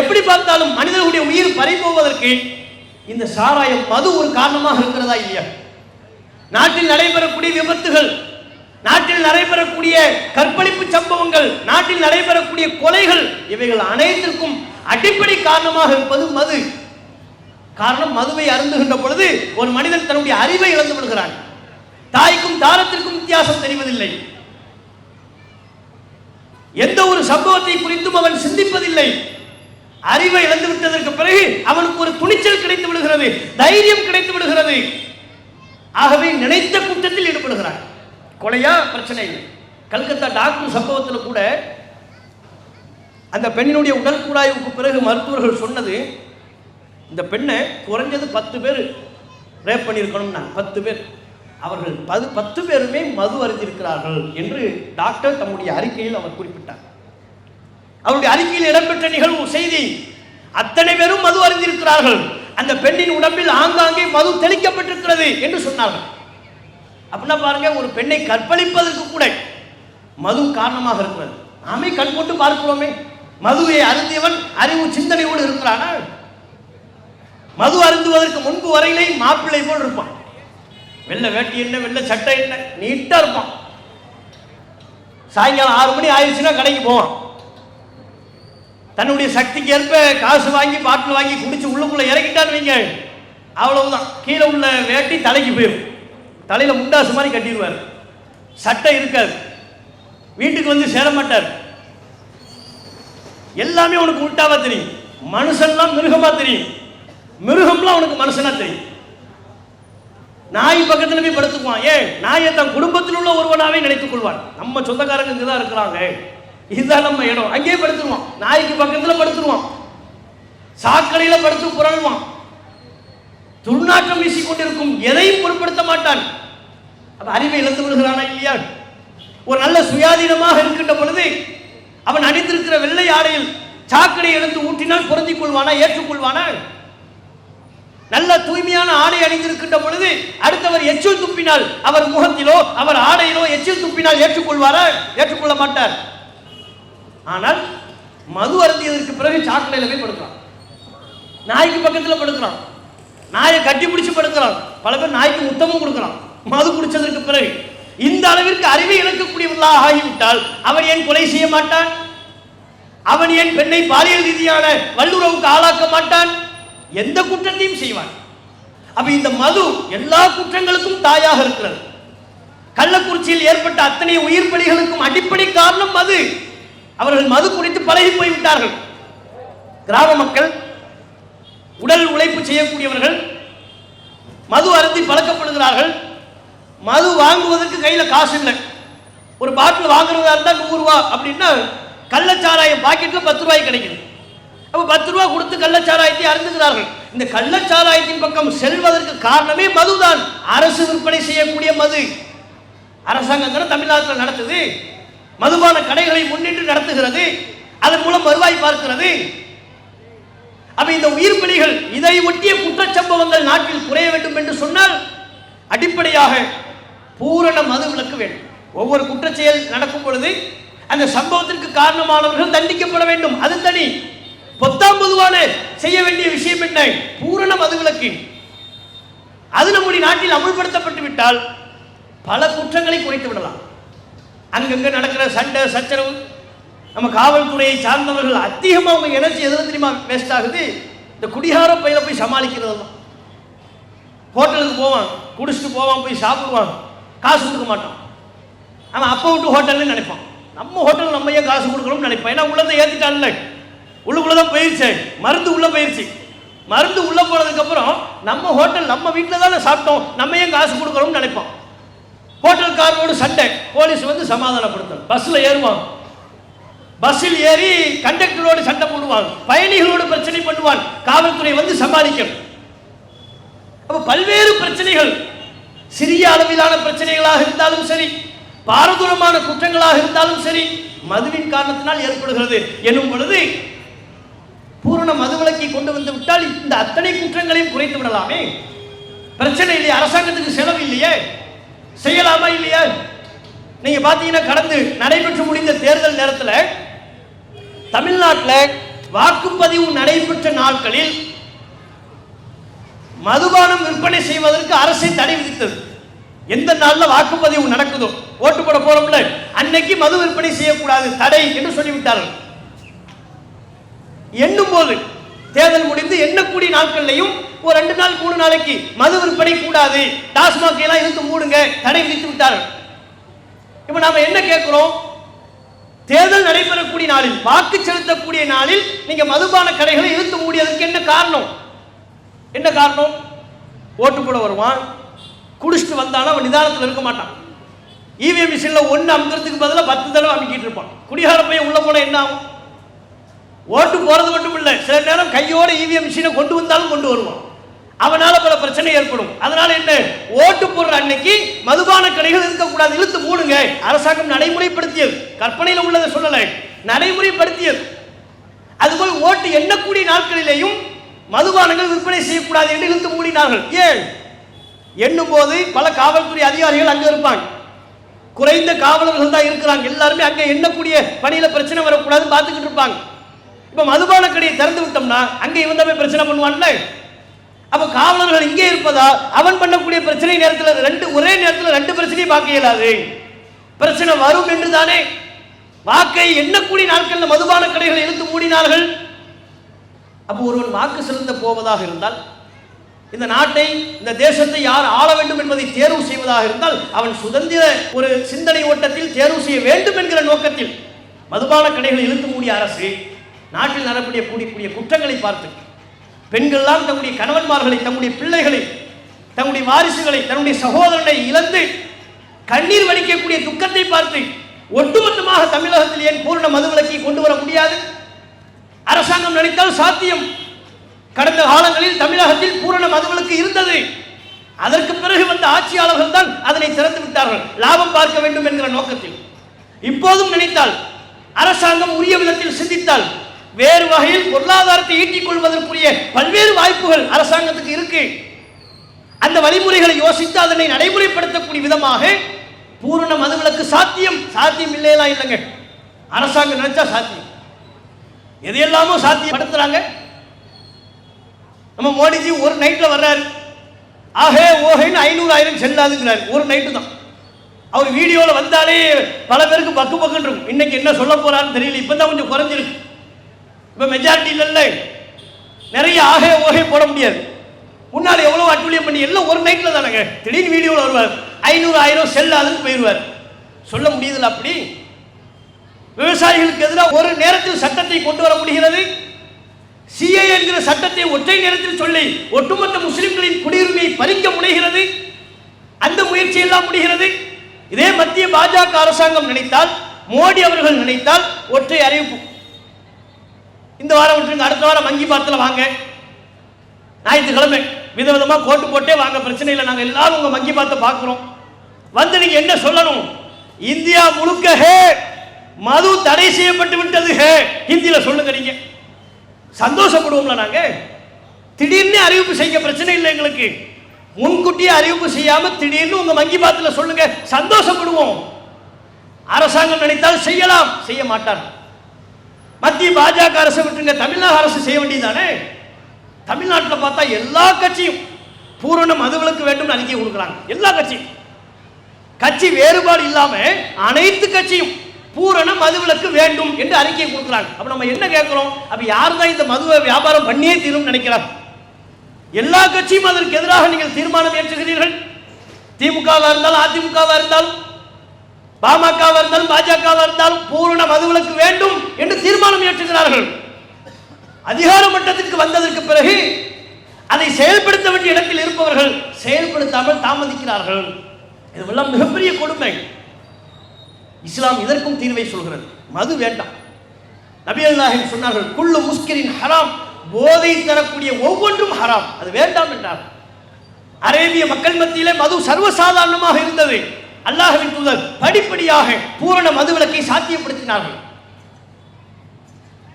எப்படி பார்த்தாலும் மனிதர்களுடைய உயிர் பறிபோவதற்கு இந்த சாராயம், மது ஒரு காரணமாக இருக்கிறதா இல்லையா? நாட்டில் நடைபெறக்கூடிய விபத்துகள், நாட்டில் நடைபெறக்கூடிய கற்பழிப்பு சம்பவங்கள், நாட்டில் நடைபெறக்கூடிய கொலைகள், இவைகள் அனைத்திற்கும் அடிப்படை காரணமாக இருப்பது மது. காரணம், மதுவை அருந்துகின்ற பொழுது ஒரு மனிதன் தன்னுடைய அறிவை இழந்து விடுகிறான். தாய்க்கும் தாரத்திற்கும் வித்தியாசம் தெரிவதில்லை. எந்த ஒரு சம்பவத்தை குறித்தும் அவன் சிந்திப்பதில்லை. அறிவை இழந்து விட்டதற்கு பிறகு அவனுக்கு ஒரு துணிச்சல் கிடைத்து விடுகிறது, தைரியம் கிடைத்து விடுகிறது. ஆகவே நினைத்த குற்றத்தில் ஈடுபடுகிறான். கொலையா பிரச்சனை இல்லை. கல்கத்தா டாக்டர் சம்பவத்தில் கூட அந்த பெண்ணினுடைய உடல் கூடாய்வுக்கு பிறகு மருத்துவர்கள் சொன்னது, இந்த பெண்ணை குறைஞ்சது 10 பேர் ரேப் பண்ணியிருக்கணும்னா 10 பேர், அவர்கள் 10 பேருமே மது அருந்திருக்கிறார்கள் என்று டாக்டர் தம்முடைய அறிக்கையில் அவர் குறிப்பிட்டார். அவருடைய அறிக்கையில் இடம்பெற்ற நிகழ்வு செய்தி, அத்தனை பேரும் மது அருந்திருக்கிறார்கள், அந்த பெண்ணின் உடம்பில் ஆங்காங்கே மது தெளிக்கப்பட்டிருக்கிறது என்று சொன்னார்கள். அப்படின்னா பாருங்க, ஒரு பெண்ணை கற்பழிப்பதற்கு கூட மது காரணமாக இருக்கிறது. நாமே கண் போட்டு பார்க்கிறோமே, மதுவை அருந்தியவன் அறிவு சிந்தனையோடு இருக்கிறானா? மது அருந்துவதற்கு முன்பு வரையிலே மாப்பிள்ளை போல் இருப்பான். வெள்ளை வேட்டி என்ன, வெள்ளை சட்டை என்ன, நீட்டா இருப்பான். சாயங்காலம் 6 மணி ஆயிடுச்சுன்னா கடைக்கு போவான். தன்னுடைய சக்திக்கு ஏற்ப காசு வாங்கி பாட்டில் வாங்கி குடிச்சு உள்ளுக்குள்ள இறக்கிட்டான்னு வைங்க, அவ்வளவுதான். கீழே உள்ள வேட்டி தலைக்கு போயிடும், தலையில முண்டாசு மாதிரி கட்டிடுவார், சட்டை இருக்காது, வீட்டுக்கு வந்து சேர மாட்டார். எல்லாமே உனக்கு உள்டாவா தெரியும். மனுஷன்லாம் மிருகமா தெரியும், மிருகம்லாம் உனக்கு மனுஷனா தெரியும். நாய் பக்கத்துல போய் படுத்துக்குவான். ஏன்? நாயை தன் குடும்பத்தில் உள்ள ஒருவனாவே நினைத்துக் கொள்வான். நம்ம சொந்தக்காரங்க இங்கதான் இருக்கிறாங்க, இதுதான் நம்ம இடம், அங்கேயே படுத்துருவான். நாய்க்கு பக்கத்துல படுத்துருவான், சாக்கடையில படுத்து புரள்வான், துர்நாற்றம் வீசிக்கொண்டிருக்கும், எதையும் பொருட்படுத்த மாட்டான். அப்ப அறிவை இழந்து விடுகிறானா இல்லையா? ஒரு நல்ல சுயாதீனமாக இருக்கின்ற பொழுது அவன் அணிந்திருக்கிற வெள்ளை ஆடையில் சாக்கடை எடுத்து ஊற்றினால் பொருந்திக் கொள்வானா, ஏற்றுக்கொள்வானா? நல்ல தூய்மையான ஆடை அணிந்திருக்கின்ற பொழுது அடுத்தவர் எச்சில் துப்பினால் அவர் முகத்திலோ அவர் ஆடையிலோ எச்சில் துப்பினால் ஏற்றுக்கொள்வாரா? ஏற்றுக்கொள்ள மாட்டார். ஆனால் மது அருந்தியதற்கு பிறகு சாக்கடையில் போய் படுக்கிறான், நாய்க்கு பக்கத்தில் படுக்கிறான், நாயை கட்டி பிடிச்சு படுக்கிறான், பல பேர் நாய்க்கு முத்தமும் கொடுக்கிறான் மது குடிச்சதற்கு பிறகு. இந்த அளவிற்கு அறிவை இழக்கக்கூடியவர்களாக ஆகிவிட்டால் அவன் ஏன் கொலை செய்ய மாட்டான்? அவன் ஏன் பெண்ணை பாலியல் ரீதியான வல்லுறவுக்கு ஆளாக்க மாட்டான்? எந்த குற்றத்தையும் செய்வான். அப்ப இந்த மது எல்லா குற்றங்களுக்கும் தாயாக இருக்கிறது. கள்ளக்குறிச்சியில் ஏற்பட்ட அத்தனை உயிர் பலிகளுக்கும் அடிப்படை காரணம் மது. அவர்கள் மது குடித்து பழகி போய்விட்டார்கள். கிராம மக்கள், உடல் உழைப்பு செய்யக்கூடியவர்கள் மது அருந்தி பழக்கப்படுகிறார்கள். மது வாங்குவதற்கு கையில காசு இல்லை. ஒரு பாட்டில் வாங்குறதா இருந்தால் 100 ரூபா அப்படின்னா கள்ளச்சாராயம் பாக்கெட்ல 10 ரூபாய் கிடைக்குது. அப்ப 10 ரூபா கொடுத்து கள்ளச்சாராயத்தை அருந்துகிறார்கள். இந்த கள்ளச்சாராயத்தின் பக்கம் செல்வதற்கு காரணமே மதுதான். அரசு விற்பனை செய்யக்கூடிய மது. அரசாங்கம் தானே தமிழ்நாட்டில் நடத்துது. மதுபான கடைகளை முன்னின்று நடத்துகிறது. அதன் மூலம் வருவாய் பார்க்கிறது. அப்ப இந்த உயிர் பலிகள், இதை ஒட்டிய குற்றச்சம்பவங்கள் நாட்டில் குறைய வேண்டும் என்று சொன்னால் அடிப்படையாக பூரண மது விலக்கு வேண்டும். ஒவ்வொரு குற்றச்செயல் நடக்கும் பொழுது அந்த சம்பவத்திற்கு காரணமானவர்கள் தண்டிக்கப்பட வேண்டும். அது தனி. பொத்தாம் பொதுவான செய்ய வேண்டிய விஷயம் என்ன? பூரண மது விலக்கு. அது நம்முடைய நாட்டில் அமுல்படுத்தப்பட்டு விட்டால் பல குற்றங்களை குறைத்து விடலாம். அங்கங்க நடக்கிற சண்டை சச்சரவு, நம்ம காவல்துறையை சார்ந்தவர்கள் அதிகமாக அவங்க எனர்ஜி எதில் தெரியுமா வேஸ்ட் ஆகுது? இந்த குடிகார பையில போய் சமாளிக்கிறது தான். ஹோட்டலுக்கு போவான், குடிச்சிட்டு போவான், போய் சாப்பிடுவான், காசு கொடுக்க மாட்டான். அவன் அப்போ விட்டு ஹோட்டல்னு நினைப்பான். நம்ம ஹோட்டல் நம்ம ஏன் காசு கொடுக்கணும்னு நினைப்பான். ஏன்னா உள்ளதை ஏற்றிட்டான்ல, உள்ளுக்குள்ளதான் போயிடுச்சு, மருந்து உள்ள போயிடுச்சு. மருந்து உள்ள போனதுக்கு அப்புறம் நம்ம ஹோட்டல் நம்ம வீட்டில் தானே சாப்பிட்டோம், நம்ம ஏன் காசு கொடுக்கணும்னு நினைப்பான். ஹோட்டல்காரனோடு சண்டை, போலீஸ் வந்து சமாதானப்படுத்தணும். பஸ்ல ஏறுவான், பஸ்ஸில் ஏறி கண்டக்டரோடு சண்டை போடுவான், பயணிகளோடு பிரச்சனை பண்ணுவான், காவல்துறை வந்து சமாளிக்கணும். அப்ப பல்வேறு பிரச்சனைகள், சிறிய அளவிலான பிரச்சனைகளாக இருந்தாலும் சரி, பாரதூரமான குற்றங்களாக இருந்தாலும் சரி, மதுவின் காரணத்தினால் ஏற்படுகிறது என்னும் பொழுது பூரண மதுவிலக்கை கொண்டு வந்து விட்டால் இந்த அத்தனை குற்றங்களையும் குறைத்து விடலாமே. பிரச்சனை இல்லையே, அரசாங்கத்துக்கு செலவு இல்லையே, செய்யலாமா இல்லையா? நீங்க பாத்தீங்கன்னா கடந்து நடைபெற்று முடிந்த தேர்தல் நேரத்தில் தமிழ்நாட்டில் வாக்குப்பதிவு நடைபெற்ற நாட்களில் மதுபானம் விற்பனை செய்வதற்கு அரசே தடை விதித்தது. எந்த நாள்ல வாக்குப்பதிவு நடக்குதோ, ஓட்டு போட போறோம்ல, அன்னைக்கு மது விற்பனை செய்யக்கூடாது, தடை என்று சொல்லிவிட்டார்கள். எண்ணும் போது தேர்தல் முடிந்து எண்ணக்கூடிய நாட்கள்லையும் ஒரு 2 நாள் 3 நாளைக்கு மது விற்பனை கூடாது, டாஸ்மாக் எல்லாம் இழுத்து மூடுங்க, தடை விதித்து விட்டார்கள். இப்ப நாம என்ன கேட்கிறோம்? தேர்தல் நடைபெறக்கூடிய நாளில், வாக்கு செலுத்தக்கூடிய நாளில் நீங்க மதுபான கடைகளை இழுத்து மூடியதற்கு என்ன காரணம்? என்ன காரணம்? ஓட்டு போட வருவான், குடிச்சிட்டு வந்தாலும் அவன் நிதானத்தில் இருக்க மாட்டான். இவிஎம் மிஷின்ல 1 அமுக்கிறதுக்கு பதிலாக 10 தடவை அமுக்கிட்டு இருப்பான். குடிகார பையன் உள்ள போன என்ன ஆகும்? ஓட்டு போறது மட்டும் இல்லை, சில நேரம் கையோட இவிஎம் மிஷினை கொண்டு வந்தாலும் கொண்டு வருவான். அவனால பல பிரச்சனை ஏற்படும். அதனால என்ன, ஓட்டு போடுற அன்னைக்கு மதுபான கடைகள் இருக்கக்கூடாது, இழுத்து மூடுங்க. அரசாங்கம் நடைமுறைப்படுத்தியது, கற்பனையில் உள்ளதை சொல்லல, நடைமுறைப்படுத்தியது. அதுபோல் ஓட்டு எண்ணக்கூடிய நாட்களிலேயும் மதுபானங்கள் விற்பனை செய்யக்கூடாது என்று இழுத்து மூடினார்கள். ஏன்? எண்ணும் போது பல காவல்துறை அதிகாரிகள் அங்க இருப்பாங்க, குறைந்த காவலர்கள் தான் இருக்கிறாங்க. எல்லாருமே அங்க எண்ணக்கூடிய பணியில பிரச்சனை வரக்கூடாது பார்த்துக்கிட்டு இருப்பாங்க. இப்ப மதுபான கடையை திறந்து விட்டோம்னா அங்க இவன் தான் பிரச்சனை பண்ணுவான்ல. அப்ப காவலர்கள் இங்கே இருப்பதா அவன் பண்ணக்கூடிய பிரச்சனை நேரத்தில் ஒரே நேரத்தில் 2 பிரச்சனையும் பார்க்க இயலாது. பிரச்சனை வரும் என்று தானே வாக்கை எண்ணக்கூடிய நாட்களில் மதுபான கடைகளை இழுத்து மூடினார்கள். அப்போ ஒருவன் வாக்கு செலுத்த போவதாக இருந்தால், இந்த நாட்டை இந்த தேசத்தை யார் ஆள வேண்டும் என்பதை தேர்வு செய்வதாக இருந்தால் அவன் சுதந்திர ஒரு சிந்தனை ஓட்டத்தில் தேர்வு செய்ய வேண்டும் என்கிற நோக்கத்தில் மதுபான கடைகளை இழுத்து மூடிய அரசு நாட்டில் நடக்கூடிய குற்றங்களை பார்த்து பெண்கள்லாம் தங்களுடைய கணவன்மார்களை, தங்களுடைய பிள்ளைகளை, தங்களுடைய வாரிசுகளை, தன்னுடைய சகோதரனை இழந்து கண்ணீர் வடிக்கக்கூடிய துக்கத்தை பார்த்து ஒட்டுமொத்தமாக தமிழகத்தில் ஏன் பூரண மதுவிலக்கை கொண்டு வர முடியாது? அரசாங்கம் நினைத்தால் சாத்தியம். கடந்த காலங்களில் தமிழகத்தில் பூரண மதுவிலக்கு இருந்தது. அதற்கு பிறகு வந்த ஆட்சியாளர்கள் தான் அதனை திறந்து விட்டார்கள், லாபம் பார்க்க வேண்டும் என்கிற நோக்கத்தில். இப்போதும் நினைத்தால், அரசாங்கம் உரிய விதத்தில் சிந்தித்தால், வேறு வகையில் பொருளாதாரத்தை ஈட்டிக் கொள்வதற்குரிய பல்வேறு வாய்ப்புகள் அரசாங்கத்துக்கு இருக்கு. அந்த வழிமுறைகளை யோசித்து அதனை நடைமுறைப்படுத்தக்கூடிய விதமாக பூரண மதுவிலக்கு சாத்தியம் இல்லையெல்லாம் இல்லைங்க. அரசாங்கம் நினைச்சா சாத்தியம், எதையெல்லாமோ சாத்தியப்படுத்துறாங்க. நம்ம மோடிஜி ஒரு நைட்ல வர்றாரு, ஆகே ஓஹேன்னு 500,000 செல்லாதுங்கிறார். ஒரு நைட்டு தான். அவர் வீடியோவில் வந்தாலே பல பேருக்கு பக்கு பக்குன்னு இருக்கும். இன்னைக்கு என்ன சொல்ல போறாருன்னு தெரியல. இப்போ தான் கொஞ்சம் குறைஞ்சிருக்கு. இப்போ மெஜாரிட்டி இல்லை, நிறைய ஆகே ஓகே போட முடியாது. முன்னால் எவ்வளோ அட்டுழியம் பண்ணி எல்லாம் ஒரு நைட்டில் தானேங்க. திடீர்னு வீடியோவில் வருவார், 500,000 செல்லாதுன்னு போயிடுவார். சொல்ல முடியுதுல்ல அப்படி? விவசாயிகளுக்கு எதிராக ஒரு நேரத்தில் சட்டத்தை கொண்டு வர முடிகிறது. சிஏ என்கிற சட்டத்தை ஒற்றை நேரத்தில் சொல்லி ஒட்டுமொத்த முஸ்லிம்களின் குடியுரிமையை பறிக்க முனைகிறது. அந்த முயற்சி எல்லாம் முடிகிறது. இதே மத்திய பாஜக அரசாங்கம் நினைத்தால், மோடி அவர்கள் நினைத்தால் ஒற்றை அறிவிப்பு, இந்த வாரம் விட்டுருங்க, அடுத்த வாரம் மங்கி பாத்தில் வாங்க, ஞாயிற்றுக்கிழமை விதவிதமா கோட்டு போட்டே வாங்க, பிரச்சனை இல்லை, நாங்கள் எல்லாரும் உங்க மங்கி பாத்தை பார்க்கிறோம். வந்து நீங்க என்ன சொல்லணும்? இந்தியா முழுக்க ஹே மது தடை செய்யப்பட்டு விட்டது ஹே, ஹிந்தியில சொல்லுங்க. நீங்க சந்தோஷப்படுவோம்ல? நாங்க திடீர்னு அறிவிப்பு செய்ய பிரச்சனை இல்லை எங்களுக்கு. முன்கூட்டியே அறிவிப்பு செய்யாம திடீர்னு உங்க மங்கி பாத்துல சொல்லுங்க, சந்தோஷப்படுவோம். அரசாங்கம் நினைத்தால் செய்யலாம், செய்ய மாட்டார். மத்திய பாஜக அரசு விட்டுங்க, தமிழ்நாடு அரசு செய்ய வேண்டியதானே. தமிழ்நாட்டில் பார்த்தா எல்லா கட்சியும் பூரண மதுவிலக்கு வேண்டும் அறிக்கை கொடுக்குறாங்க. எல்லா கட்சியும், கட்சி வேறுபாடு இல்லாம அனைத்து கட்சியும் பூரண மதுவிலக்கு வேண்டும் என்று அறிக்கை கொடுக்குறாங்க. அப்ப நம்ம என்ன கேட்கிறோம்? அப்ப யார் தான் இந்த மதுவை வியாபாரம் பண்ணியே தீரும் நினைக்கிறார்? எல்லா கட்சியும் அதற்கு எதிராக நீங்கள் தீர்மானம் ஏற்றுகிறீர்கள். திமுகவா இருந்தாலும், அதிமுகவா இருந்தாலும், பாமகவா இருந்தாலும், பாஜகவா இருந்தாலும் பூரண மதுவிலக்கு வேண்டும் என்று தீர்மானம் ஏற்றுகிறார்கள். அதிகார மட்டத்திற்கு வந்ததற்கு பிறகு அதை செயல்படுத்த வேண்டிய இடத்தில் இருப்பவர்கள் செயல்படுத்தாமல் தாமதிக்கிறார்கள். இதுவெல்லாம் மிகப்பெரிய கொடுமை. இஸ்லாம் இதற்கும் தீர்வை சொல்கிறது. மது வேண்டாம். நபிகள் நாயகம் சொன்னார்கள், குல்லு முஸ்கிரின் ஹராம், போதை தரக்கூடிய ஒவ்வொன்றும் ஹராம், அது வேண்டாம் என்றார். அரேபிய மக்கள் மத்தியிலே மது சர்வசாதாரணமாக இருந்தது. அல்லாஹ்வின் தூதர் படிப்படியாக பூரண மதுவிலக்கை சாத்தியப்படுத்தினார்கள்.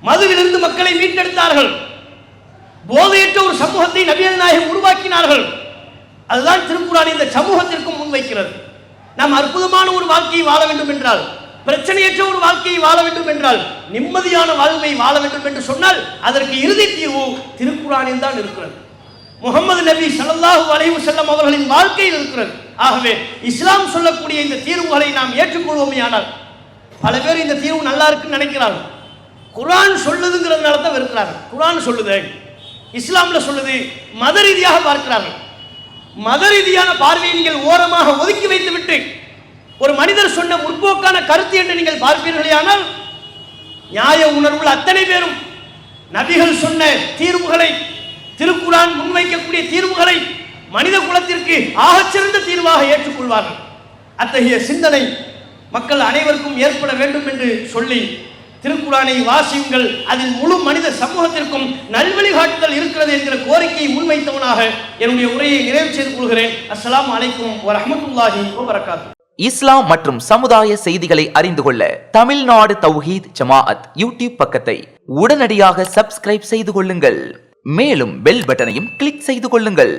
மதுவிலிருந்து மக்களை மீட்டெடுத்தார்கள். போதையற்ற ஒரு சமூகத்தை நபிகள் நாயகம் உருவாக்கினார்கள். அதுதான் திருக்குர்ஆன் இந்த சமூகத்திற்கும் முன்வைக்கிறது. நாம் அற்புதமான ஒரு வாழ்க்கையை வாழ வேண்டும் என்றால், பிரச்சனையற்ற ஒரு வாழ்க்கையை வாழ வேண்டும் என்றால், நிம்மதியான வாழ்வை வாழ வேண்டும் என்று சொன்னால் அதற்கு இறுதி தீர்வு திருக்குர்ஆனில் தான் இருக்கிறது. முகமது நபி ஸல்லல்லாஹு அலைஹி வஸல்லம் அவர்களின் வாழ்க்கையில் இருக்கிறது. ஆகவே இஸ்லாம் சொல்லக்கூடிய இந்த தீர்வுகளை நாம் ஏற்றுக்கொள்வோமேயானால், பல பேர் இந்த தீர்வு நல்லா இருக்குன்னு நினைக்கிறார்கள். குர்ஆன் சொல்லுதுங்கிறதுனால தான் வெறுக்கிறார்கள். குர்ஆன் சொல்லுது, இஸ்லாம்ல சொல்லுது, மத ரீதியாக பார்க்கிறார்கள். மத ரீதியான பார்வையை நீங்கள் ஓரமாக ஒதுக்கி வைத்து விட்டு ஒரு மனிதர் சொன்ன முற்போக்கான கருத்து என்று நீங்கள் பார்ப்பீர்களே, ஆனால் நியாய உணர்வுள்ள அத்தனை பேரும் நபிகள் சொன்ன தீர்வுகளை, திருக்குர்ஆன் முன்வைக்கக்கூடிய தீர்வுகளை மனித குலத்திற்கு ஆகச்சிறந்த தீர்வாக ஏற்றுக்கொள்வார்கள். அத்தகைய சிந்தனை மக்கள் அனைவருக்கும் ஏற்பட வேண்டும் என்று சொல்லி, திருக்குர்ஆனை வாசியுங்கள், அதில் முழு மனித சமூகத்திற்கும் நல்வழிகாட்டுதல் இருக்கிறது என்கிற கோரிக்கையை முன்வைத்தவனாக என்னுடைய உரையை நிறைவு செய்து கொள்கிறேன். அஸ்ஸலாமு அலைக்கும் வரஹ்மத்துல்லாஹி வபரகாத்துஹு. இஸ்லாம் மற்றும் சமுதாய செய்திகளை அறிந்து கொள்ள தமிழ்நாடு தௌஹீத் ஜமாஅத் யூடியூப் பக்கத்தை உடனடியாக சப்ஸ்கிரைப் செய்து கொள்ளுங்கள். மேலும் பெல் பட்டனையும் கிளிக் செய்து கொள்ளுங்கள்.